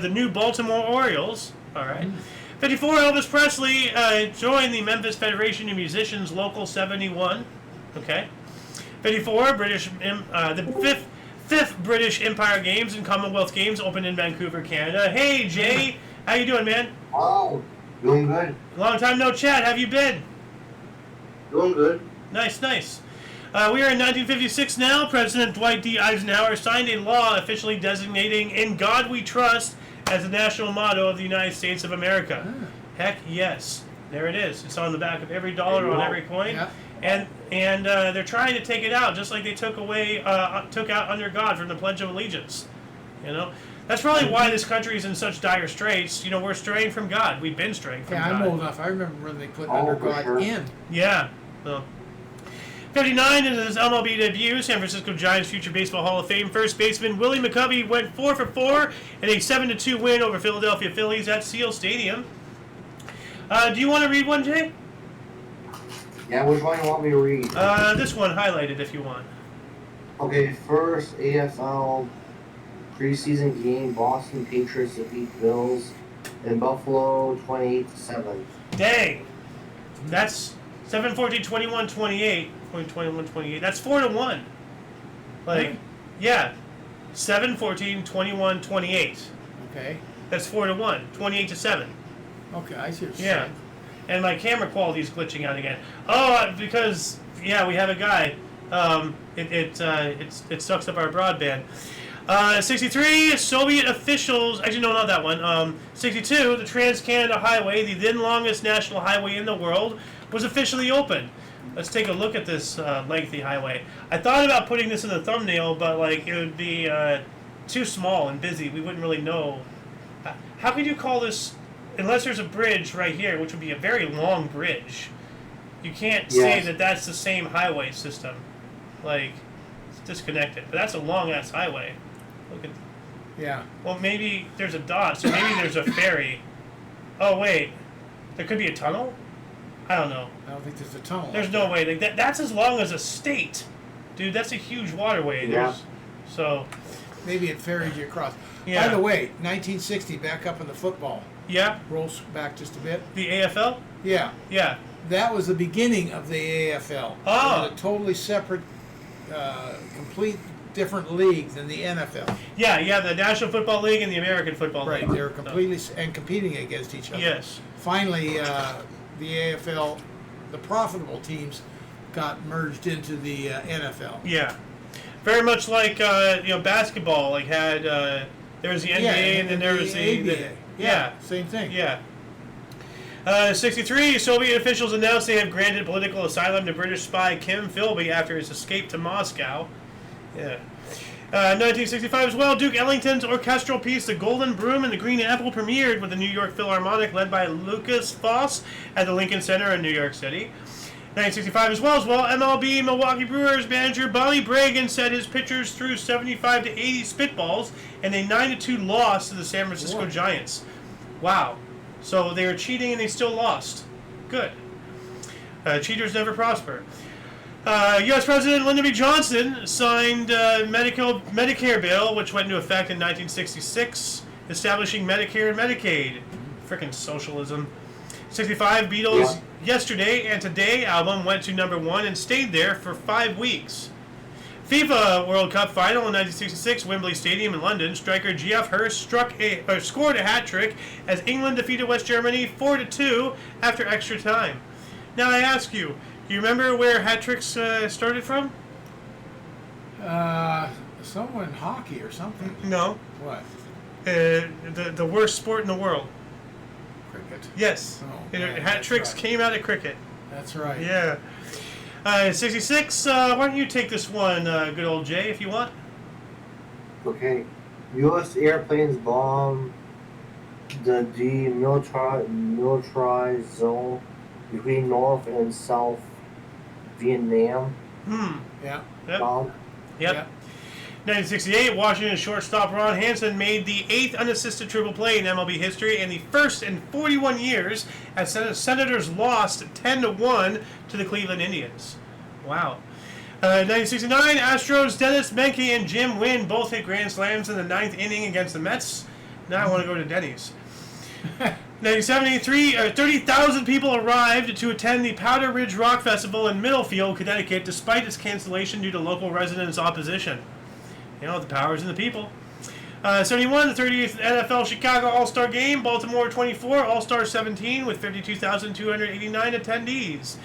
new Baltimore Orioles. All right. 54, Elvis Presley joined the Memphis Federation of Musicians Local 71. Okay. 54, the fifth British Empire Games and Commonwealth Games opened in Vancouver, Canada. Hey, Jay. How you doing, man? Oh, doing good. Long time no chat. How have you been? Doing good. Nice. We are in 1956 now. President Dwight D. Eisenhower signed a law officially designating "In God We Trust" as the national motto of the United States of America. Heck yes. There it is. It's on the back of every dollar, on every coin. Yeah. And they're trying to take it out, just like they took out "Under God" from the Pledge of Allegiance. That's probably why this country is in such dire straits. We're straying from God. We've been straying from God. I'm old enough. I remember when they put Under God sure. in. Yeah. So. 59, in his MLB debut, San Francisco Giants future Baseball Hall of Fame first baseman Willie McCovey went 4 for 4 in a 7-2 win over Philadelphia Phillies at Seal Stadium. Do you want to read one, Jay? Yeah, which one you want me to read? This one highlighted if you want. Okay, first AFL preseason game, Boston Patriots defeat Bills in Buffalo 28-7. Dang. That's 7, 14, 21, 28. 21, 28. That's 4-1. Like, Really? yeah. 7, 14, 21, 28. Okay. That's 4-1. 28-7. Okay, I see what you're Yeah. saying. And my camera quality is glitching out again. Oh, because yeah, we have a guy. It sucks up our broadband. 63 Soviet officials. Actually, no, not that one. 62 the Trans-Canada Highway, the then longest national highway in the world, was officially opened. Let's take a look at this lengthy highway. I thought about putting this in the thumbnail, but like it would be too small and busy. We wouldn't really know. How could you call this? Unless there's a bridge right here, which would be a very long bridge, you can't say that that's the same highway system. Like, it's disconnected. But that's a long-ass highway. Look at. Yeah. Well, maybe there's a dot, so maybe there's a ferry. Oh, wait. There could be a tunnel? I don't know. I don't think there's a tunnel. There's no way. Like, that's as long as a state. Dude, that's a huge waterway. Yeah. So, Maybe it ferried you across. Yeah. By the way, 1960, back up in the football. yeah. Rolls back just a bit. The AFL? Yeah. Yeah. That was the beginning of the AFL. Oh. It was a totally separate, complete different league than the NFL. Yeah, the National Football League and the American Football Right. League. They were completely and competing against each other. Yes. Finally, the AFL, the profitable teams, got merged into the NFL. Yeah. Very much like, basketball, like had, there was the NBA and then there was the ABA. yeah. Same thing. Yeah. 63, Soviet officials announced they have granted political asylum to British spy Kim Philby after his escape to Moscow. Yeah. 1965 as well, Duke Ellington's orchestral piece, The Golden Broom and the Green Apple, premiered with the New York Philharmonic led by Lucas Foss at the Lincoln Center in New York City. 1965 as well, MLB Milwaukee Brewers manager Bobby Bragan said his pitchers threw 75 to 80 spitballs in a 9-2 loss to the San Francisco Whoa. Giants. Wow. So they were cheating and they still lost. Good. Cheaters never prosper. U.S. President Lyndon B. Johnson signed Medicare bill, which went into effect in 1966, establishing Medicare and Medicaid. Frickin' socialism. 65, Beatles' Yesterday and Today album went to #1 and stayed there for 5 weeks. FIFA World Cup final in 1966, Wembley Stadium in London. Striker Geoff Hurst scored a hat trick as England defeated West Germany 4-2 after extra time. Now I ask you, do you remember where hat tricks started from? Someone in hockey or something. No. What? The worst sport in the world. Cricket. Yes. Oh, man, Hat that's tricks right. came out of cricket. That's right. Yeah. 66, why don't you take this one, good old Jay, if you want? Okay. U.S. airplanes bomb the demilitarized zone between North and South Vietnam. Yeah. Yep. Bomb. Yep. Yeah. 1968, Washington shortstop Ron Hansen made the 8th unassisted triple play in MLB history and the first in 41 years as Senators lost 10-1 to the Cleveland Indians. Wow. 1969, Astros Dennis Menke and Jim Wynn both hit grand slams in the 9th inning against the Mets. Now I want to go to Denny's. 1973, 30,000 people arrived to attend the Powder Ridge Rock Festival in Middlefield, Connecticut, despite its cancellation due to local residents' opposition. You know, the power's in the people. 71, the 30th NFL Chicago All-Star Game, Baltimore 24, All-Star 17 with 52,289 attendees.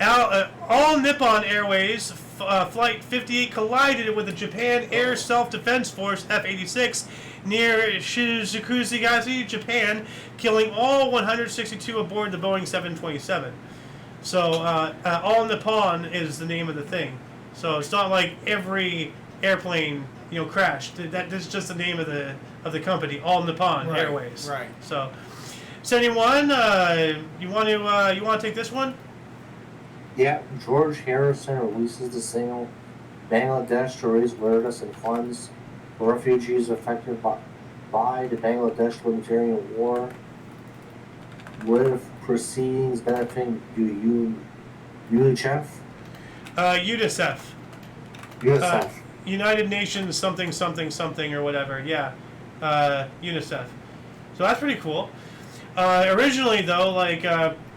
All Nippon Airways Flight 58 collided with the Japan Air Self-Defense Force F-86 near Shizukushi, Japan, killing all 162 aboard the Boeing 727. So, All Nippon is the name of the thing. So it's not like every airplane, crashed. That's just the name of the company, All Nippon Right, Airways. right. So, 71. You want to take this one? Yeah, George Harrison releases the single Bangladesh to raise awareness and funds for refugees affected by the Bangladesh Humanitarian War, with proceedings benefiting UNICEF. UNICEF. UNICEF. United Nations something something something or whatever. Yeah. UNICEF. So that's pretty cool. Originally, though,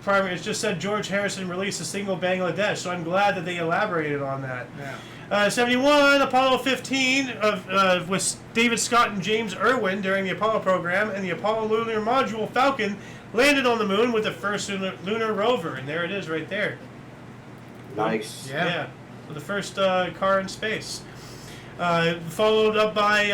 primary. It just said George Harrison released a single Bangladesh, so I'm glad that they elaborated on that. Yeah. 71, Apollo 15 with David Scott and James Irwin during the Apollo program, and the Apollo lunar module Falcon landed on the moon with the first lunar rover, and there it is right there. Nice. Yeah. So the first car in space. Followed up by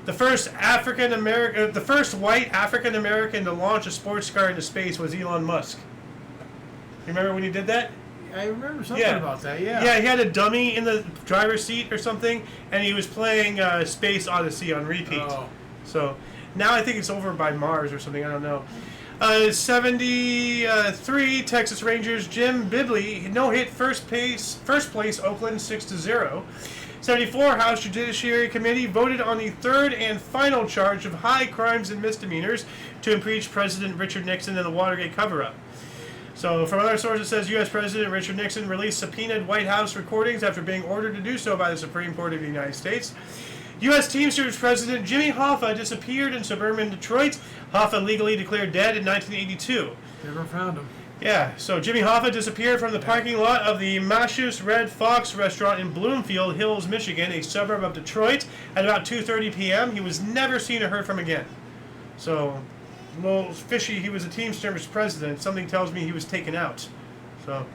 the first African American, the first white African American to launch a sports car into space was Elon Musk. You remember when he did that? I remember something about that. Yeah. Yeah, he had a dummy in the driver's seat or something, and he was playing Space Odyssey on repeat. Oh. So now I think it's over by Mars or something. I don't know. 73, Texas Rangers Jim Bibley no-hit first place Oakland 6-0. 74, House Judiciary Committee voted on the third and final charge of high crimes and misdemeanors to impeach President Richard Nixon in the Watergate cover-up. So, from other sources, it says U.S. President Richard Nixon released subpoenaed White House recordings after being ordered to do so by the Supreme Court of the United States. U.S. Teamsters President Jimmy Hoffa disappeared in suburban Detroit. Hoffa legally declared dead in 1982. Never found him. Yeah, so Jimmy Hoffa disappeared from the parking lot of the Mashus Red Fox restaurant in Bloomfield Hills, Michigan, a suburb of Detroit, at about 2:30 p.m. He was never seen or heard from again. So, a little fishy. He was a Teamsters president. Something tells me he was taken out. So,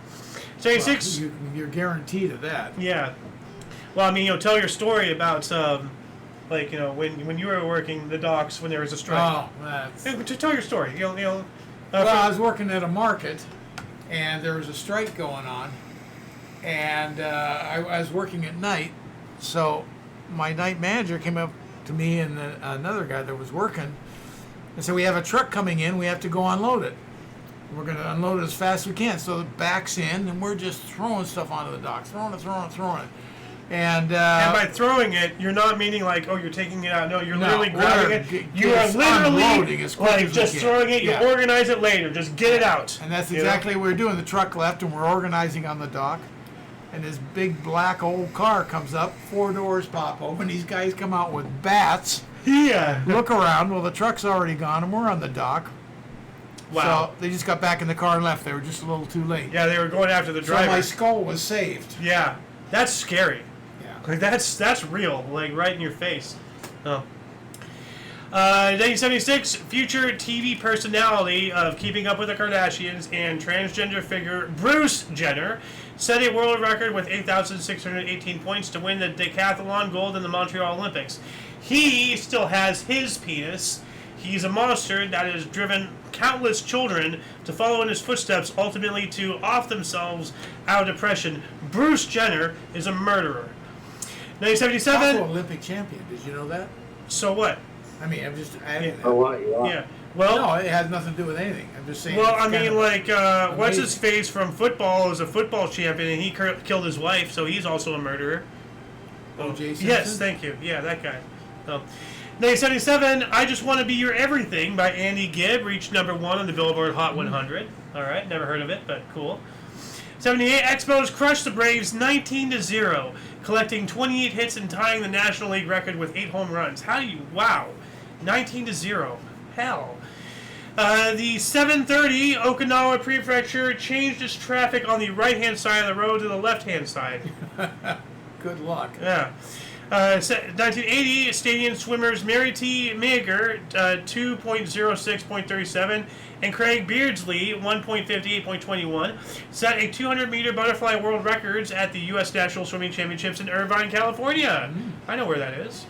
76. Well, you're guaranteed of that. Yeah. Well, I mean, tell your story about, when you were working the docks when there was a strike. Oh, that's... Just tell your story. Well, I was working at a market, and there was a strike going on, and I was working at night, so my night manager came up to me and another guy that was working and said, "We have a truck coming in, we have to go unload it. We're going to unload it as fast as we can." So it backs in, and we're just throwing stuff onto the dock, throwing it. And by throwing it, you're not meaning like, oh, you're taking it out. No, you're literally we're grabbing it. You are literally unloading as quick as we just can. throwing it. You Yeah. organize it later. Just get it out. And that's You know? exactly what we're doing. The truck left, and we're organizing on the dock. And this big black old car comes up. 4 doors pop open. These guys come out with bats. Yeah. Look around. Well, the truck's already gone, and we're on the dock. Wow. So they just got back in the car and left. They were just a little too late. Yeah, they were going after the So driver. my skull was saved. Yeah, that's scary. Yeah. Like that's real. Like right in your face. Oh. 1976, future TV personality of Keeping Up with the Kardashians and transgender figure Bruce Jenner set a world record with 8,618 points to win the decathlon gold in the Montreal Olympics. He still has his penis. He's a monster that has driven countless children to follow in his footsteps, ultimately to off themselves out of depression. Bruce Jenner is a murderer. 1977. Also Olympic champion. Did you know that? So what? I mean, I'm just adding For that. what? Yeah. Yeah. Well, No, it has nothing to do with anything. I'm just saying. well, it's I kind mean, of like, what's his amazing. face from football is a football champion, and he killed his wife, so he's also a murderer. O.J. Simpson? Yes, thank you. Yeah, that guy. So, 1977, I Just Want to Be Your Everything by Andy Gibb reached number 1 on the Billboard Hot 100. All right, never heard of it, but cool. 78, Expos crushed the Braves 19-0, collecting 28 hits and tying the National League record with 8 home runs. How do you, wow, 19-0, hell. The 7:30 Okinawa Prefecture changed its traffic on the right-hand side of the road to the left-hand side. Good luck. Yeah. 1980, Stadium swimmers Mary T. Meagher, 2.06.37, and Craig Beardsley, 1.58.21, set a 200-meter butterfly world records at the U.S. National Swimming Championships in Irvine, California. I know where that is.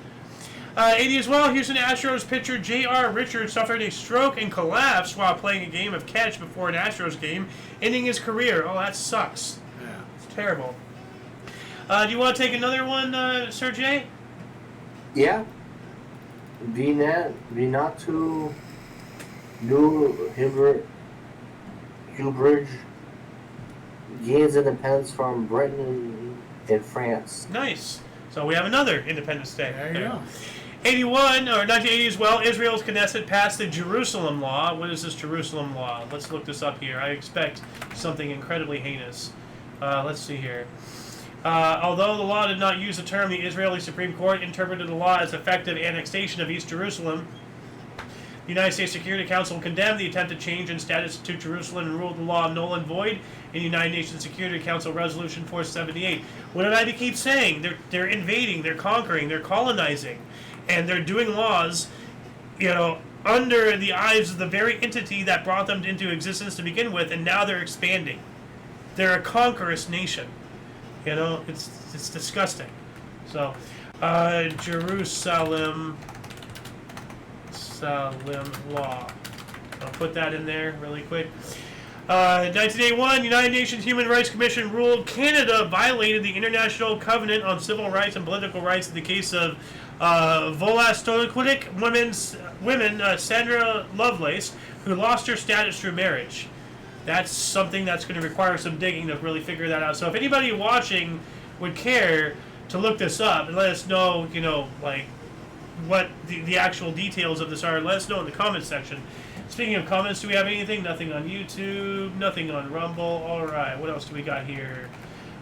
80 as well, Houston Astros pitcher J.R. Richards suffered a stroke and collapsed while playing a game of catch before an Astros game, ending his career. Oh, that sucks. Yeah. It's terrible. Do you want to take another one, Sir Jay? Yeah. Vinatu New Hubridge gains independence from Britain and France. Nice. So we have another Independence Day. There you go. 81, or 1980 as well, Israel's Knesset passed the Jerusalem Law. What is this Jerusalem Law? Let's look this up here. I expect something incredibly heinous. Let's see here. Although the law did not use the term, the Israeli Supreme Court interpreted the law as effective annexation of East Jerusalem. The United States Security Council condemned the attempted change in status to Jerusalem and ruled the law null and void in United Nations Security Council Resolution 478. What did I keep saying? They're invading, they're conquering, they're colonizing, and they're doing laws, under the eyes of the very entity that brought them into existence to begin with, and now they're expanding. They're a conquerous nation. It's disgusting. So, Jerusalem law. I'll put that in there really quick. 1981, United Nations Human Rights Commission ruled Canada violated the International Covenant on Civil Rights and Political Rights in the case of Volastoklik women Sandra Lovelace, who lost her status through marriage. That's something that's going to require some digging to really figure that out. So if anybody watching would care to look this up and let us know, what the actual details of this are, let us know in the comments section. Speaking of comments, do we have anything? Nothing on YouTube, nothing on Rumble. All right, what else do we got here?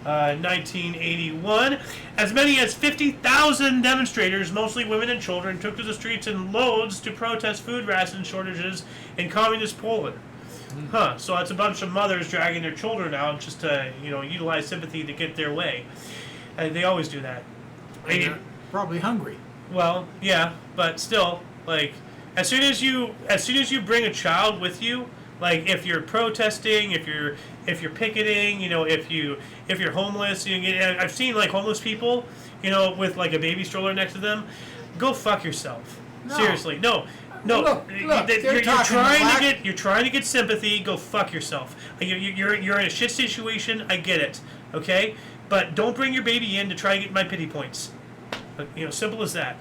1981, as many as 50,000 demonstrators, mostly women and children, took to the streets in loads to protest food ration shortages in communist Poland. So that's a bunch of mothers dragging their children out just to, utilize sympathy to get their way. They always do that. They're probably hungry. Well, yeah, but still, as soon as you bring a child with you, if you're protesting, if you're picketing, if you're homeless, I've seen homeless people, with a baby stroller next to them. Go fuck yourself. No. Seriously, no. Look, You're trying to get sympathy. Go fuck yourself. You're in a shit situation. I get it. Okay, but don't bring your baby in to try to get my pity points. Simple as that.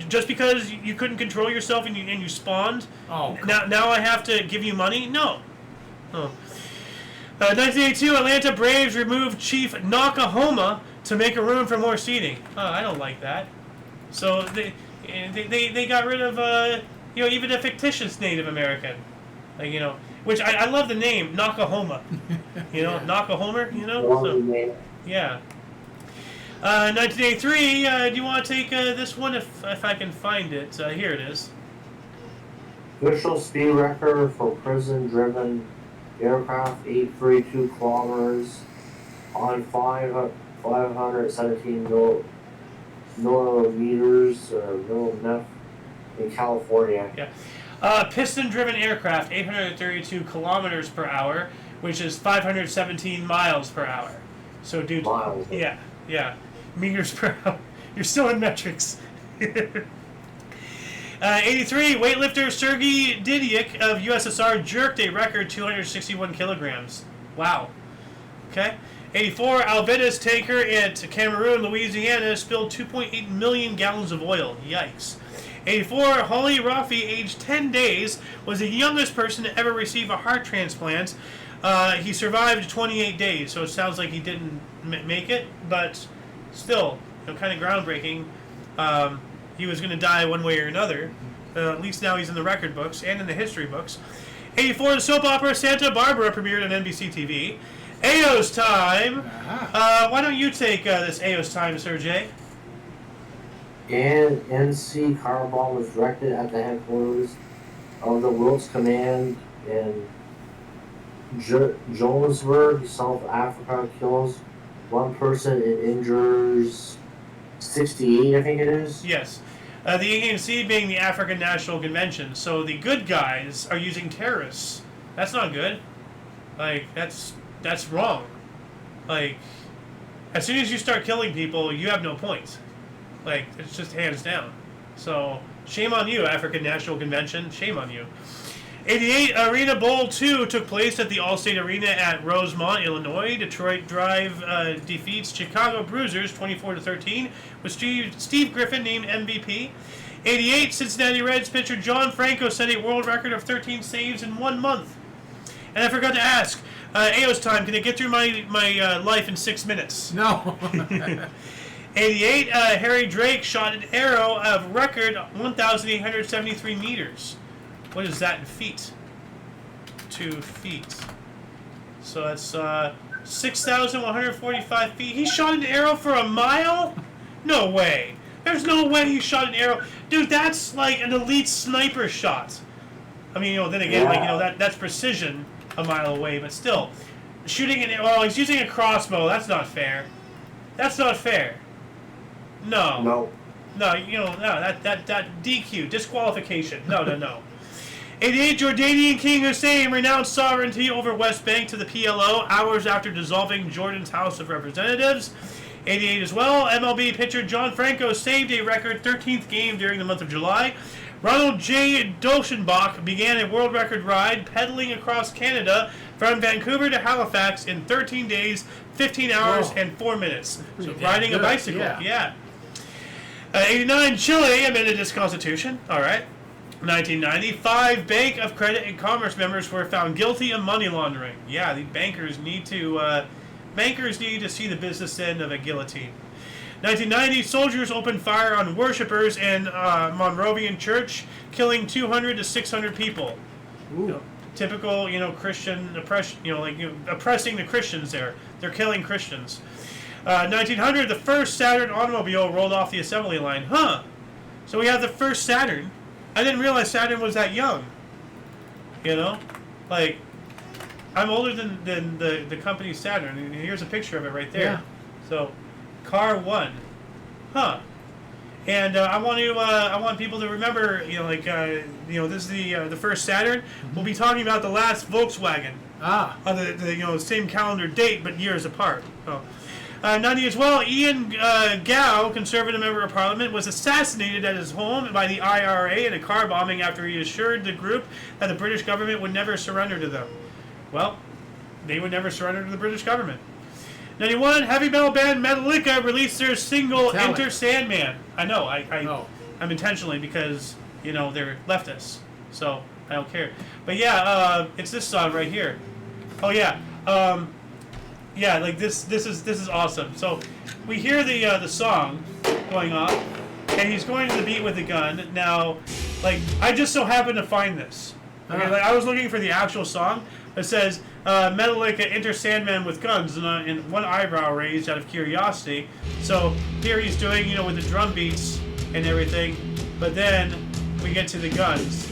Just because you couldn't control yourself and you spawned. Oh. Now I have to give you money? No. Oh. 1982, Atlanta Braves removed Chief Nakahoma to make a room for more seating. I don't like that. So they got rid of even a fictitious Native American, which I love the name Nakahoma. Yeah. Nakahomer. So, yeah. 1983. Do you want to take this one if I can find it? Here it is. Official speed record for prison-driven aircraft, 832 kilometers on 517 millimeters in California. Yeah. Piston-driven aircraft, 832 kilometers per hour, which is 517 miles per hour. So, dude. Miles. Yeah. Meters per hour. You're still in metrics. 83, weightlifter Sergei Didyk of USSR jerked a record 261 kilograms. Wow. Okay. 84, Alveda's tanker at Cameroon, Louisiana spilled 2.8 million gallons of oil. Yikes. 84, Holly Rafi, aged 10 days, was the youngest person to ever receive a heart transplant. He survived 28 days, so it sounds like he didn't make it, but still, kind of groundbreaking. He was going to die one way or another. At least now he's in the record books and in the history books. 84, the soap opera Santa Barbara premiered on NBC TV. Ayo's Time. Why don't you take this Ayo's Time, Sergey? And NC car bomb was directed at the headquarters of the Wilkes Command in Johannesburg, South Africa. Kills one person and injures 68, I think it is. Yes. The ANC being the African National Convention. So the good guys are using terrorists. That's not good. That's wrong. As soon as you start killing people, you have no points. It's just hands down. So, shame on you, African National Convention. Shame on you. 88, Arena Bowl 2 took place at the Allstate Arena at Rosemont, Illinois. Detroit Drive defeats Chicago Bruisers 24-13 with Steve Griffin named MVP. 88, Cincinnati Reds pitcher John Franco set a world record of 13 saves in 1 month. And I forgot to ask, Ayo's Time, can I get through my life in 6 minutes? No. 88, Harry Drake shot an arrow of record 1,873 meters. What is that in feet? 2 feet. So that's 6,145 feet. He shot an arrow for a mile? No way. There's no way he shot an arrow. Dude, that's like an elite sniper shot. I mean, then again, that's precision a mile away, but still. Shooting an arrow, he's using a crossbow. That's not fair. That's not fair. No. No. No, that DQ, disqualification. No. 88, Jordanian King Hussein renounced sovereignty over West Bank to the PLO hours after dissolving Jordan's House of Representatives. 88 as well, MLB pitcher John Franco saved a record 13th game during the month of July. Ronald J. Dolchenbach began a world record ride pedaling across Canada from Vancouver to Halifax in 13 days, 15 hours, and 4 minutes. So riding a bicycle, yeah. 89, Chile amended its constitution. All right. 1990, 5 Bank of Credit and Commerce members were found guilty of money laundering. Yeah, the bankers need to see the business end of a guillotine. 1990, soldiers opened fire on worshippers in Monrovian Church, killing 200 to 600 people. Ooh. Typical, Christian oppression. Oppressing the Christians there. They're killing Christians. 1900, the first Saturn automobile rolled off the assembly line. Huh. So we have the first Saturn. I didn't realize Saturn was that young. Like, I'm older than the company Saturn. And here's a picture of it right there. Yeah. So, car 1. Huh. And I want people to remember, this is the first Saturn. Mm-hmm. We'll be talking about the last Volkswagen. On the same calendar date, but years apart. So. 90 as well, Ian Gao, conservative member of parliament, was assassinated at his home by the IRA in a car bombing after he assured the group that the British government would never surrender to them. Well, they would never surrender to the British government. 91, heavy metal band Metallica released their single Enter Sandman. I know, I'm intentionally because, they're leftists, so I don't care. But yeah, it's this song right here. Oh yeah. Yeah, like this is awesome. So we hear the song going off, and he's going to the beat with the gun. Now, like, I just so happened to find this. Okay, like I was looking for the actual song. It says Metallica Enter Sandman with guns, and one eyebrow raised out of curiosity. So here he's doing, with the drum beats and everything, but then we get to the guns.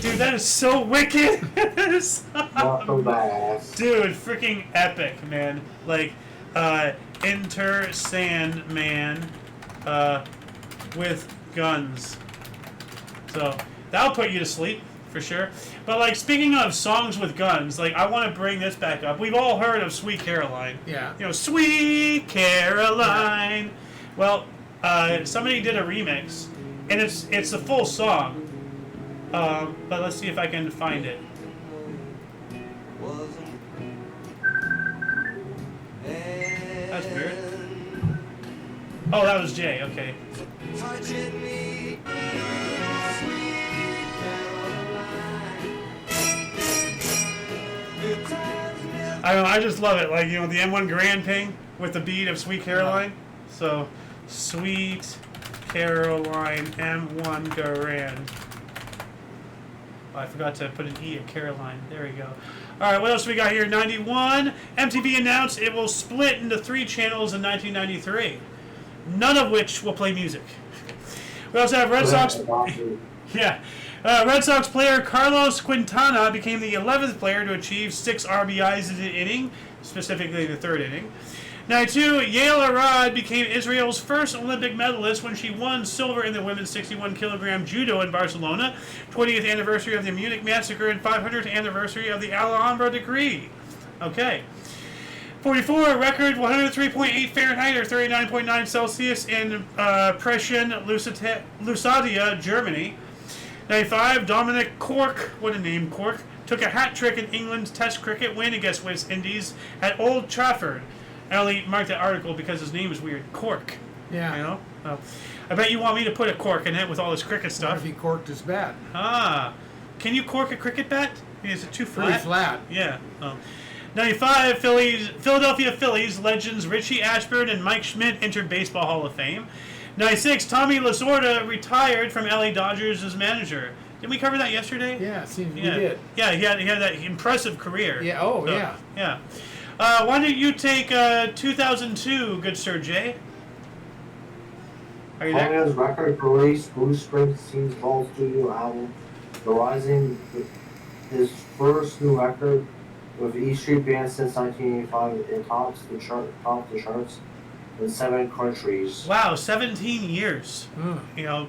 Dude, that is so wicked. Dude, freaking epic, man. Like, Enter Sandman with guns. So, that'll put you to sleep, for sure. But, like, speaking of songs with guns, like, I want to bring this back up. We've all heard of Sweet Caroline. Yeah. Sweet Caroline. Well, somebody did a remix, and it's the full song. But let's see if I can find it. That's weird. Oh, that was Jay. Okay. I don't know, I just love it. Like, the M1 Grand Ping with the beat of Sweet Caroline. So, Sweet Caroline M1 Grand. I forgot to put an E of Caroline. There we go. All right, what else we got here? 91. MTV announced it will split into 3 channels in 1993, none of which will play music. We also have Red Sox. Yeah. Red Sox player Carlos Quintana became the 11th player to achieve 6 RBIs in an inning, specifically the 3rd inning. 92, Yael Arad became Israel's first Olympic medalist when she won silver in the women's 61-kilogram judo in Barcelona, 20th anniversary of the Munich massacre and 500th anniversary of the Alhambra decree. Okay. 44, record 103.8 Fahrenheit or 39.9 Celsius in Preschen, Lusatia, Germany. 95, Dominic Cork, what a name, Cork, took a hat trick in England's Test cricket win against West Indies at Old Trafford. I only marked that article because his name is weird. Cork. Yeah. I bet you want me to put a cork in it with all this cricket stuff. What if he corked his bat? Can you cork a cricket bat? Is it too flat? Pretty flat. Yeah. 95, Philadelphia Phillies legends Richie Ashburn and Mike Schmidt entered Baseball Hall of Fame. 96, Tommy Lasorda retired from LA Dodgers as manager. Didn't we cover that yesterday? Yeah, it seems Yeah. we did. Yeah, he had that impressive career. Yeah. Oh, So, yeah. Yeah. Why don't you take 2002, good Sir Jay? Are you there? Kanye's record release, Bruce Springsteen's Vault Studio album, The Rising, his first new record with E Street Band since 1985. It tops the charts in 7 countries. Wow, 17 years. Mm. You know,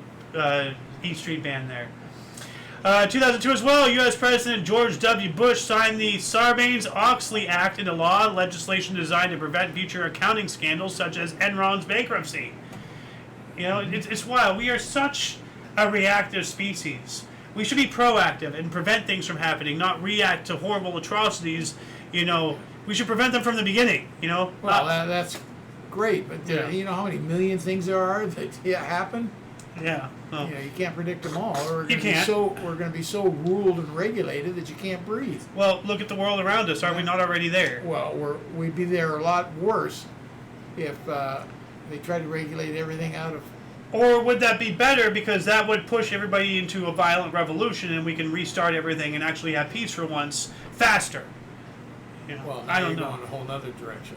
E Street Band there. 2002 as well, U.S. President George W. Bush signed the Sarbanes-Oxley Act into law, legislation designed to prevent future accounting scandals such as Enron's bankruptcy. You know, it's wild. We are such a reactive species. We should be proactive and prevent things from happening, not react to horrible atrocities. You know, we should prevent them from the beginning. You know. Well, that's great, but Yeah. you know how many million things there are that happen. Yeah. Oh. You know, you can't predict them all. We're You can't. We're going to be so ruled and regulated that you can't breathe. Well, look at the world around us. Are we not already there? Well, we'd be there a lot worse if they tried to regulate everything out of. Or would that be better because that would push everybody into a violent revolution and we can restart everything and actually have peace for once faster? You know, Well, I don't go know. in a whole other direction.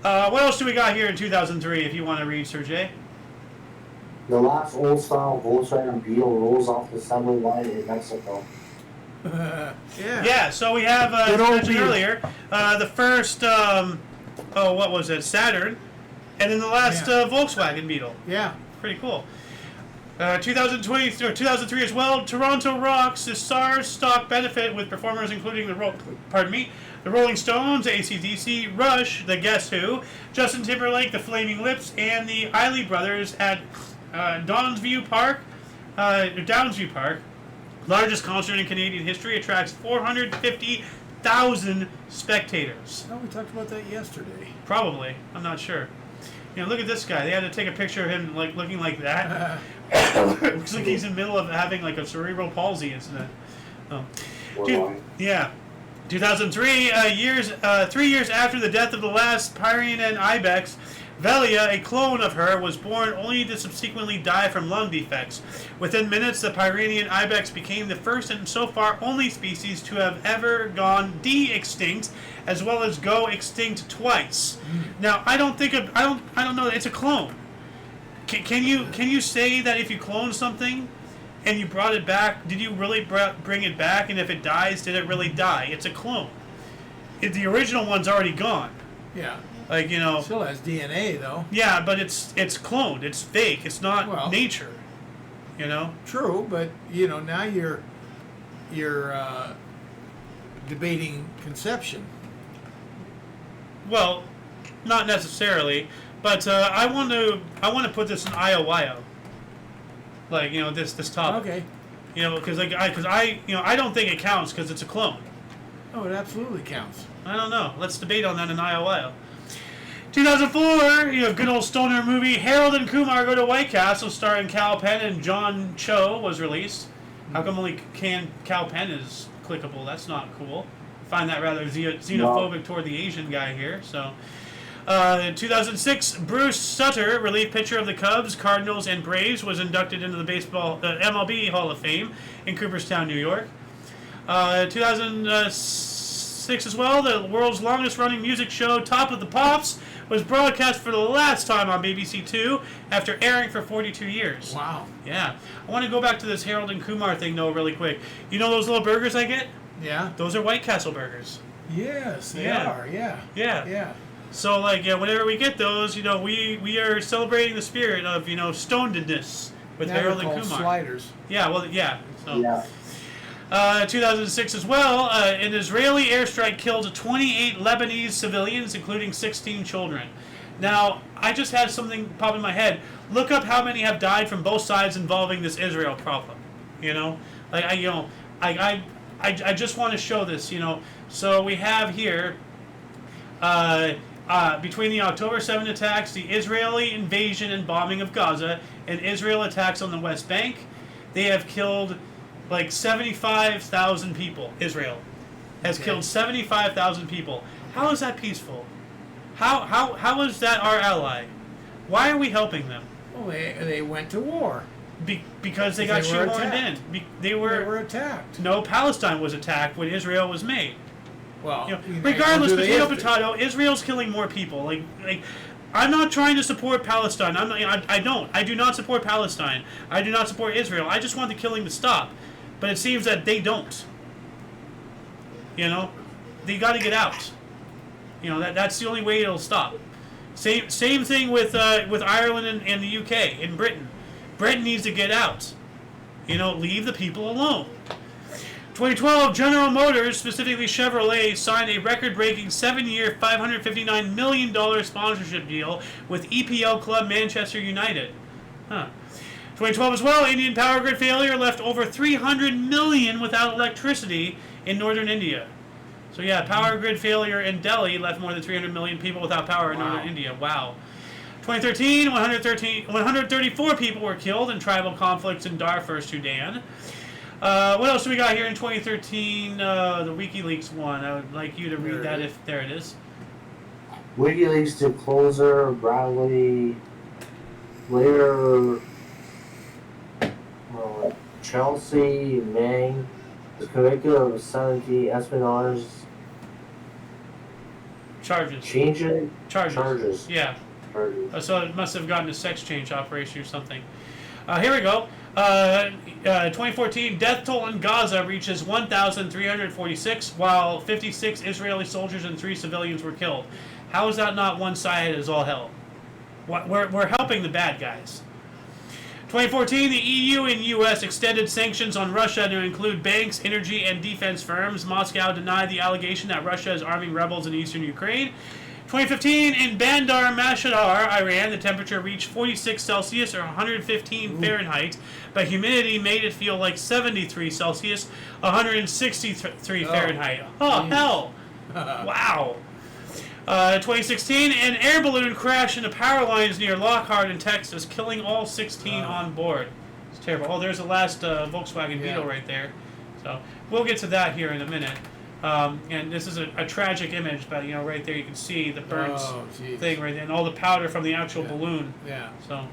What else do we got here in 2003 if you want to read, Sir Jay? The last old-style Volkswagen Beetle rolls off the assembly line in Mexico. Yeah. Yeah, so we have, as Good old mentioned Beetle. earlier, the first, what was it, Saturn, and then the last Yeah. Volkswagen Beetle. Yeah. Pretty cool. 2003 as well. Toronto rocks the SARS stock benefit with performers including the Rolling Stones, AC/DC, Rush, the Guess Who, Justin Timberlake, the Flaming Lips, and the Isley Brothers at Downsview Park. Largest concert in Canadian history, attracts 450,000 spectators. Oh, we talked about that yesterday. Probably, I'm not sure. You know, look at this guy. They had to take a picture of him like looking like that. Looks like he's in the middle of having like a cerebral palsy incident. Oh. Yeah. 2003, 3 years after the death of the last Pyrenean ibex, Velia, a clone of her, was born only to subsequently die from lung defects. Within minutes, the Pyrenean ibex became the first and so far only species to have ever gone de-extinct, as well as go extinct twice. Now, I don't know. It's a clone. Can you say that if you clone something and you brought it back, did you really bring it back? And if it dies, did it really die? It's a clone. The original one's already gone. Yeah. Like, you know. Still has DNA though. Yeah, but it's cloned. It's fake. It's not nature. You know. True, but you know now you're debating conception. Well, not necessarily, but I want to put this in IOYO. Like, you know, this topic. Okay. You know, because I don't think it counts because it's a clone. Oh, it absolutely counts. I don't know. Let's debate on that in IOYO. 2004, you know, good old stoner movie Harold and Kumar Go to White Castle, starring Cal Penn and John Cho, was released. How come only Cal Penn is clickable? That's not cool. I find that rather xenophobic toward the Asian guy here. So, 2006, Bruce Sutter, relief pitcher of the Cubs, Cardinals, and Braves, was inducted into the MLB Hall of Fame in Cooperstown, New York. 2006 as well, the world's longest-running music show, Top of the Pops, was broadcast for the last time on BBC Two after airing for 42 years. Wow. Yeah. I want to go back to this Harold and Kumar thing, though, really quick. You know those little burgers I get? Yeah. Those are White Castle burgers. Yes, they Yeah. are. Yeah. Yeah. Yeah. So, like, yeah, whenever we get those, you know, we are celebrating the spirit of, you know, stonedness with Now Harold they're and called Kumar. sliders. Yeah, well, yeah. So. Yeah. 2006 as well, an Israeli airstrike killed 28 Lebanese civilians, including 16 children. Now, I just had something pop in my head. Look up how many have died from both sides involving this Israel problem. You know, like I just want to show this. You know, so we have here between the October 7 attacks, the Israeli invasion and bombing of Gaza, and Israel attacks on the West Bank, they have killed like 75,000 people. Israel has killed 75,000 people. How is that peaceful? How is that our ally? Why are we helping them? Well, they went to war. Because they got They were shoehorned attacked. in. They were attacked. No, Palestine was attacked when Israel was made. Well, Regardless, do they have to? potato, Israel's killing more people. Like, I'm not trying to support Palestine. I do not support Palestine. I do not support Israel. I just want the killing to stop. But it seems that they don't. They got to get out. That's the only way it'll stop. Same thing with Ireland and the UK and Britain. Britain needs to get out. Leave the people alone. 2012, General Motors, specifically Chevrolet, signed a record-breaking 7-year, $559 million sponsorship deal with EPL club Manchester United. 2012 as well, Indian power grid failure left over 300 million without electricity in northern India. So yeah, power grid failure in Delhi left more than 300 million people without power in northern India. Wow. 2013, 134 people were killed in tribal conflicts in Darfur, Sudan. What else do we got here in 2013? The WikiLeaks one. I would like you to read that if there it is. WikiLeaks disclosure Bradley later Chelsea Mang is convicted of 70 espionage Charges. Charges. Yeah. Charges. So it must have gotten a sex change operation or something. Here we go. 2014, death toll in Gaza reaches 1,346, while 56 Israeli soldiers and 3 civilians were killed. How is that not one-sided as all hell? We're helping the bad guys. 2014, the EU and US extended sanctions on Russia to include banks, energy, and defense firms. Moscow denied the allegation that Russia is arming rebels in eastern Ukraine. 2015, in Bandar Mashhadar, Iran, the temperature reached 46 Celsius or 115 Fahrenheit, but humidity made it feel like 73 Celsius, 163 Fahrenheit. Oh, hell! Wow. 2016, an air balloon crashed into power lines near Lockhart in Texas, killing all 16 on board. It's terrible. Oh, there's the last Volkswagen Beetle right there. So we'll get to that here in a minute. And this is a tragic image, but right there you can see the burnt thing right there, and all the powder from the actual balloon. Yeah. So,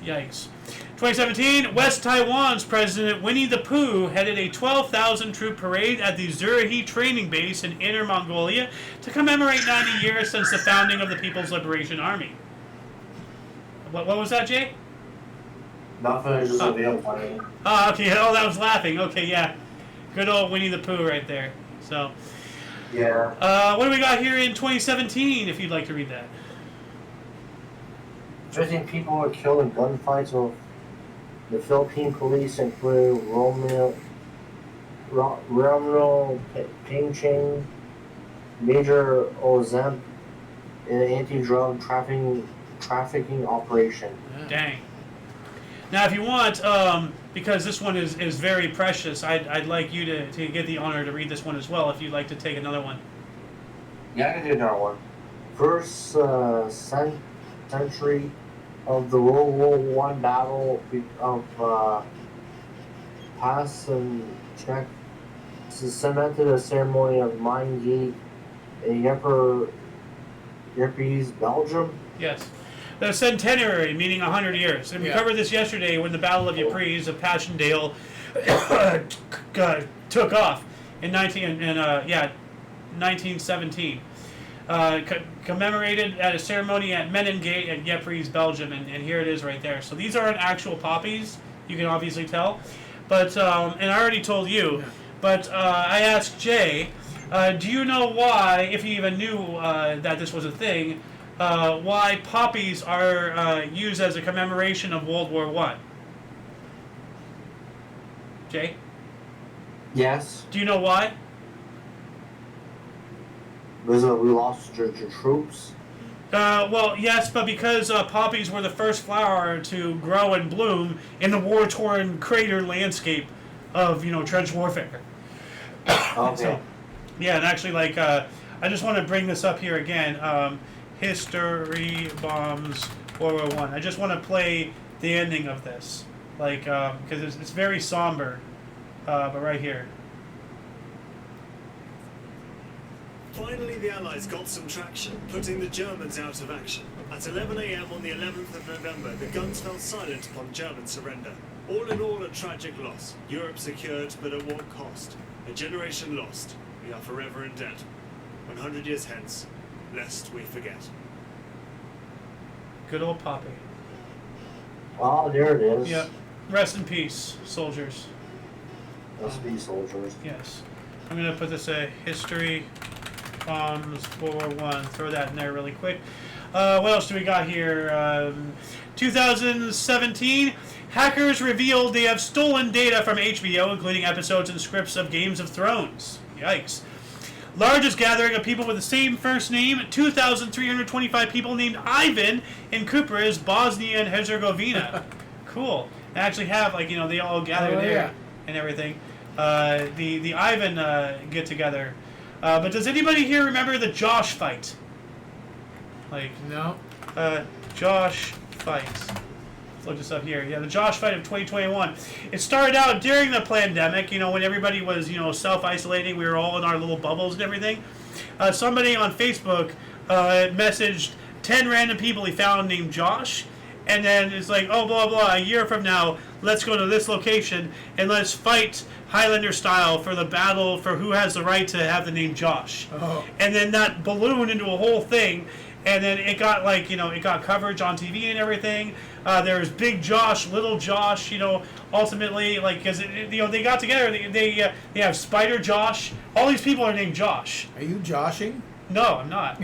yikes. 2017, West Taiwan's President Winnie the Pooh headed a 12,000 troop parade at the Zurihe training base in Inner Mongolia to commemorate 90 years since the founding of the People's Liberation Army. What was that, Jay? Nothing, just a video playing. Oh, okay. Oh, that was laughing. Okay, yeah. Good old Winnie the Pooh right there. So, yeah. What do we got here in 2017, if you'd like to read that? 15 people were killed in gunfights with the Philippine police, including Romeo Pingching, Major Ozemp, in an anti-drug trafficking operation. Dang. Now, if you want, because this one is very precious, I'd like you to get the honor to read this one as well, if you'd like to take another one. Yeah, I can do another one. First century of the World War I Battle of Pass and Czech cemented a ceremony of Mein Gate in Ypres, Belgium. Yes. The centenary, meaning 100 years. And we covered this yesterday when the Battle of Ypres of Passchendaele took off in 1917. Commemorated at a ceremony at Menengate at Ypres, Belgium, and here it is right there. So these aren't actual poppies, you can obviously tell. But, and I already told you, but I asked Jay, do you know why, if you even knew that this was a thing, why poppies are used as a commemoration of World War I? Jay? Yes. Do you know why? Because we lost your troops. Well, yes, but because poppies were the first flower to grow and bloom in the war-torn crater landscape of, trench warfare. Okay. So, yeah, and actually, I just want to bring this up here again. History bombs World War I. I just want to play the ending of this, because it's very somber, but right here. Finally, the Allies got some traction, putting the Germans out of action. At 11 a.m. on the 11th of November, the guns fell silent upon German surrender. All in all, a tragic loss. Europe secured, but at what cost? A generation lost. We are forever in debt. 100 years hence, lest we forget. Good old Poppy. Oh, there it is. Yep. Rest in peace, soldiers. Must be soldiers. Yes. I'm going to put this history bombs 4-1. Throw that in there really quick. What else do we got here? 2017, hackers revealed they have stolen data from HBO, including episodes and scripts of Games of Thrones. Yikes. Largest gathering of people with the same first name, 2,325 people named Ivan in Kupres, Bosnia and Herzegovina. Cool. They actually have, like, you know, they all gather there and everything. The Ivan get together. But does anybody here remember the Josh fight? Like, No. Josh fight. Let's look this up here. Yeah, the Josh fight of 2021. It started out during the pandemic, you know, when everybody was, you know, self-isolating. We were all in our little bubbles and everything. Somebody on Facebook messaged 10 random people he found named Josh. And then it's like, oh, blah, blah, a year from now, let's go to this location and let's fight Highlander style for the battle for who has the right to have the name Josh. Oh. And then that ballooned into a whole thing. And then it got, like, you know, it got coverage on TV and everything. There was Big Josh, Little Josh, you know, ultimately, like, because, you know, they got together. They have Spider Josh. All these people are named Josh. Are you joshing? No, I'm not.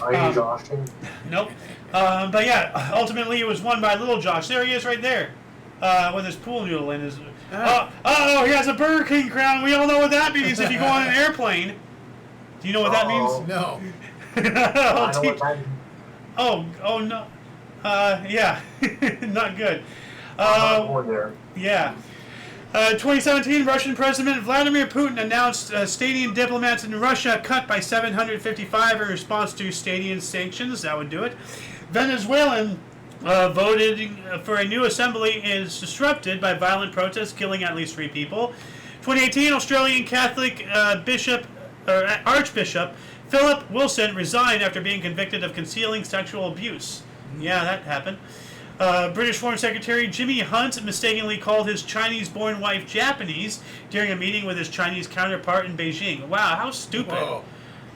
Are you joshing? Nope. But yeah, ultimately it was won by Little Josh. There he is right there. With his pool noodle in his... Oh, he has a Burger King crown. We all know what that means if you go on an airplane. Do you know what that means? No. I know what that means. Oh no. Yeah. Not good. I'm not going there. Yeah. 2017, Russian President Vladimir Putin announced Stadian diplomats in Russia cut by 755 in response to Stadian sanctions. That would do it. Venezuelan voted for a new assembly is disrupted by violent protests, killing at least 3 people. 2018, Australian Catholic Archbishop Philip Wilson resigned after being convicted of concealing sexual abuse. Yeah, that happened. British Foreign Secretary Jimmy Hunt mistakenly called his Chinese-born wife Japanese during a meeting with his Chinese counterpart in Beijing. Wow, how stupid. Whoa.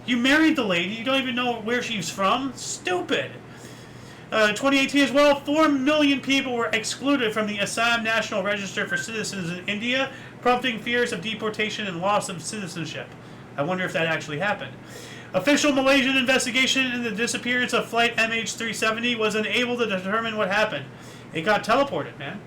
You married the lady, you don't even know where she's from? Stupid. 2018 as well, 4 million people were excluded from the Assam National Register for Citizens in India, prompting fears of deportation and loss of citizenship. I wonder if that actually happened. Official Malaysian investigation into the disappearance of flight MH370 was unable to determine what happened. It got teleported, man.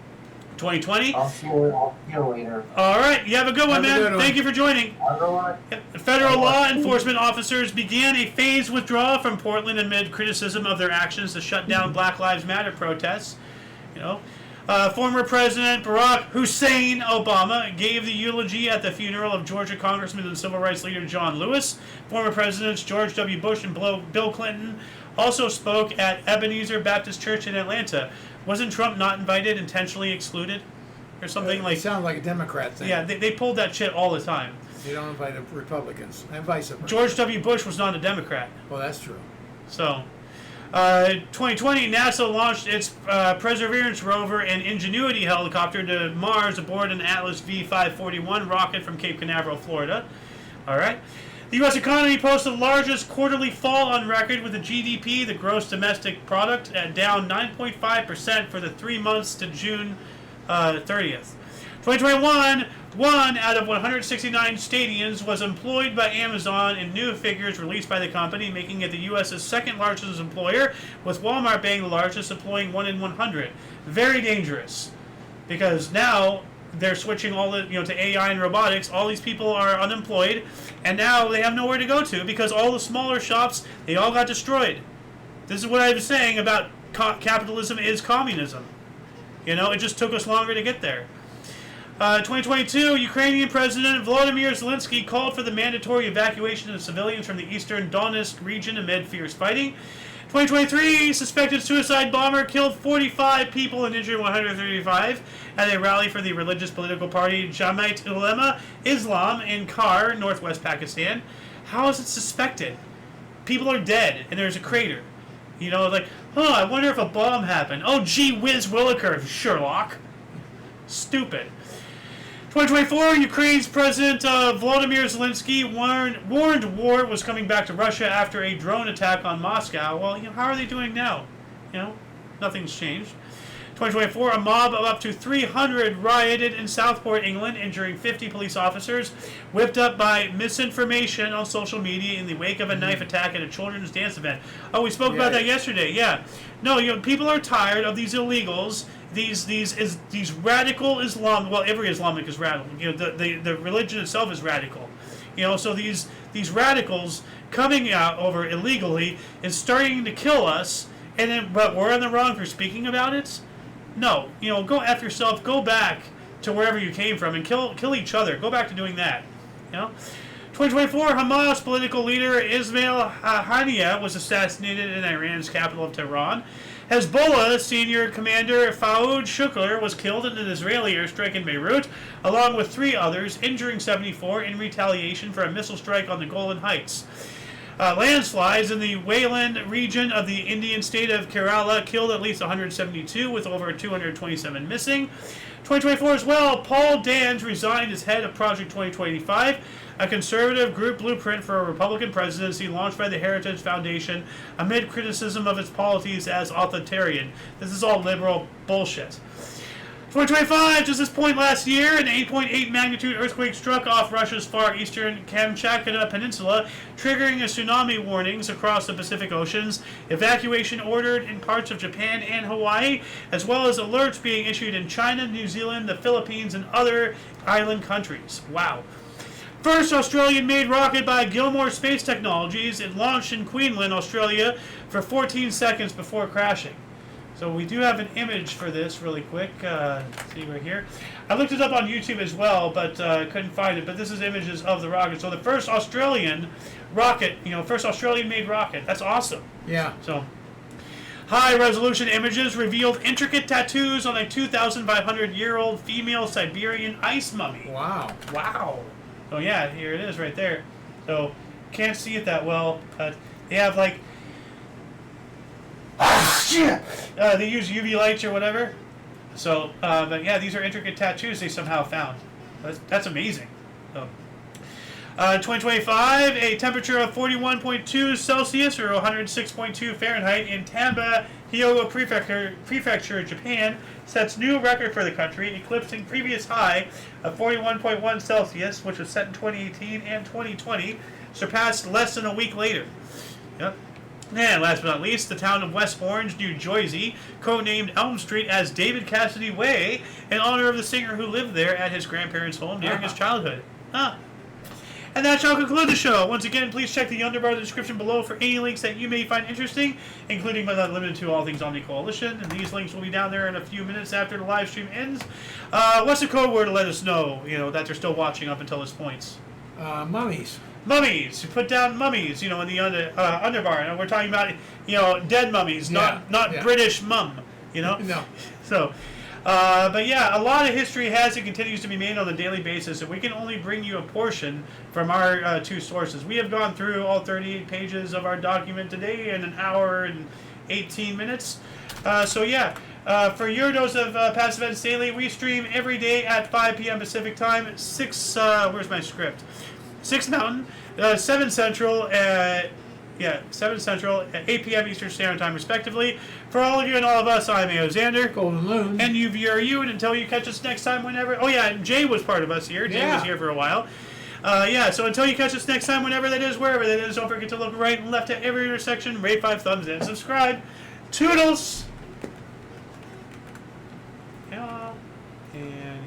2020. I'll see you later. All right, you have a good one, Have a man. good one. Thank you for joining. Otherwise, Federal law enforcement officers began a phased withdrawal from Portland amid criticism of their actions to shut down Black Lives Matter protests. You know, former President Barack Hussein Obama gave the eulogy at the funeral of Georgia Congressman and civil rights leader John Lewis. Former Presidents George W. Bush and Bill Clinton also spoke at Ebenezer Baptist Church in Atlanta. Wasn't Trump not invited, intentionally excluded? Or something It like... sounds like a Democrat thing. Yeah, they pulled that shit all the time. You don't invite Republicans and vice versa. George W. Bush was not a Democrat. Well, that's true. So, 2020, NASA launched its Perseverance rover and Ingenuity helicopter to Mars aboard an Atlas V541 rocket from Cape Canaveral, Florida. All right. The U.S. economy posted the largest quarterly fall on record, with the GDP, the gross domestic product, down 9.5% for the 3 months to June 30th. 2021, 1 out of 169 stadiums was employed by Amazon in new figures released by the company, making it the U.S.'s second largest employer, with Walmart being the largest, employing 1 in 100. Very dangerous, because now they're switching all the, to AI and robotics. All these people are unemployed, and now they have nowhere to go to because all the smaller shops, they all got destroyed. This is what I was saying about capitalism is communism. It just took us longer to get there. 2022, Ukrainian President Volodymyr Zelensky called for the mandatory evacuation of civilians from the eastern Donetsk region amid fierce fighting. 2023, suspected suicide bomber killed 45 people and injured 135 at a rally for the religious political party Jamaat Ulema Islam in Kar, northwest Pakistan. How is it suspected? People are dead, and there's a crater. You know, like, I wonder if a bomb happened. Oh, gee whiz willikers, Sherlock. Stupid. 2024, Ukraine's President Volodymyr Zelensky warned war was coming back to Russia after a drone attack on Moscow. Well, how are they doing now? Nothing's changed. 2024, a mob of up to 300 rioted in Southport, England, injuring 50 police officers, whipped up by misinformation on social media in the wake of a knife attack at a children's dance event. Oh, we spoke about that yesterday. Yeah, no, people are tired of these illegals, these radical Islam. Well, every Islamic is radical. The religion itself is radical. So these radicals coming out over illegally and starting to kill us, but we're in the wrong for speaking about it. No, go F yourself, go back to wherever you came from and kill each other. Go back to doing that. 2024, Hamas political leader Ismail Haniyeh was assassinated in Iran's capital of Tehran. Hezbollah senior commander Fouad Shukr was killed in an Israeli airstrike in Beirut, along with 3 others, injuring 74 in retaliation for a missile strike on the Golan Heights. Landslides in the Wayland region of the Indian state of Kerala killed at least 172, with over 227 missing. 2024 as well, Paul Dans resigned as head of Project 2025, a conservative group blueprint for a Republican presidency launched by the Heritage Foundation amid criticism of its policies as authoritarian. This is all liberal bullshit. 2025, just this point last year, an 8.8 magnitude earthquake struck off Russia's far eastern Kamchatka Peninsula, triggering a tsunami warnings across the Pacific Oceans, evacuation ordered in parts of Japan and Hawaii, as well as alerts being issued in China, New Zealand, the Philippines, and other island countries. Wow. First Australian-made rocket by Gilmore Space Technologies. It launched in Queensland, Australia, for 14 seconds before crashing. So we do have an image for this really quick. See right here. I looked it up on YouTube as well, but couldn't find it. But this is images of the rocket. So the first Australian rocket, first Australian-made rocket. That's awesome. Yeah. So high-resolution images revealed intricate tattoos on a 2,500-year-old female Siberian ice mummy. Wow. Wow. So yeah, here it is right there. So can't see it that well, but they have like. They use UV lights or whatever. So, but yeah, these are intricate tattoos they somehow found. That's amazing. So, 2025, a temperature of 41.2 Celsius or 106.2 Fahrenheit in Tamba, Hyogo Prefecture, Japan, sets new record for the country, eclipsing previous high of 41.1 Celsius, which was set in 2018 and 2020, surpassed less than a week later. Yep. And last but not least, the town of West Orange, New Jersey, codenamed Elm Street as David Cassidy Way in honor of the singer who lived there at his grandparents' home during his childhood. And that shall conclude the show. Once again, please check the underbar of the description below for any links that you may find interesting, including but not limited to all things Omni Coalition. And these links will be down there in a few minutes after the live stream ends. What's the code word to let us know, that they're still watching up until this point? Mummies. Mummies. Put down mummies, in the underbar. And we're talking about, dead mummies, not British mum, No. So, but yeah, a lot of history has and continues to be made on a daily basis, and we can only bring you a portion from our 2 sources. We have gone through all 38 pages of our document today in an hour and 18 minutes. So yeah. For your dose of Past Events Daily, we stream every day at 5 p.m. Pacific Time, where's my script? 6 Mountain, 7 Central, 7 Central, 8 p.m. Eastern Standard Time, respectively. For all of you and all of us, I'm Xander. Golden Loon. And you, and until you catch us next time, whenever. Oh, yeah, and Jay was part of us here. Jay was here for a while. So until you catch us next time, whenever that is, wherever that is, don't forget to look right and left at every intersection, rate 5 thumbs, and subscribe. Toodles! Yeah. And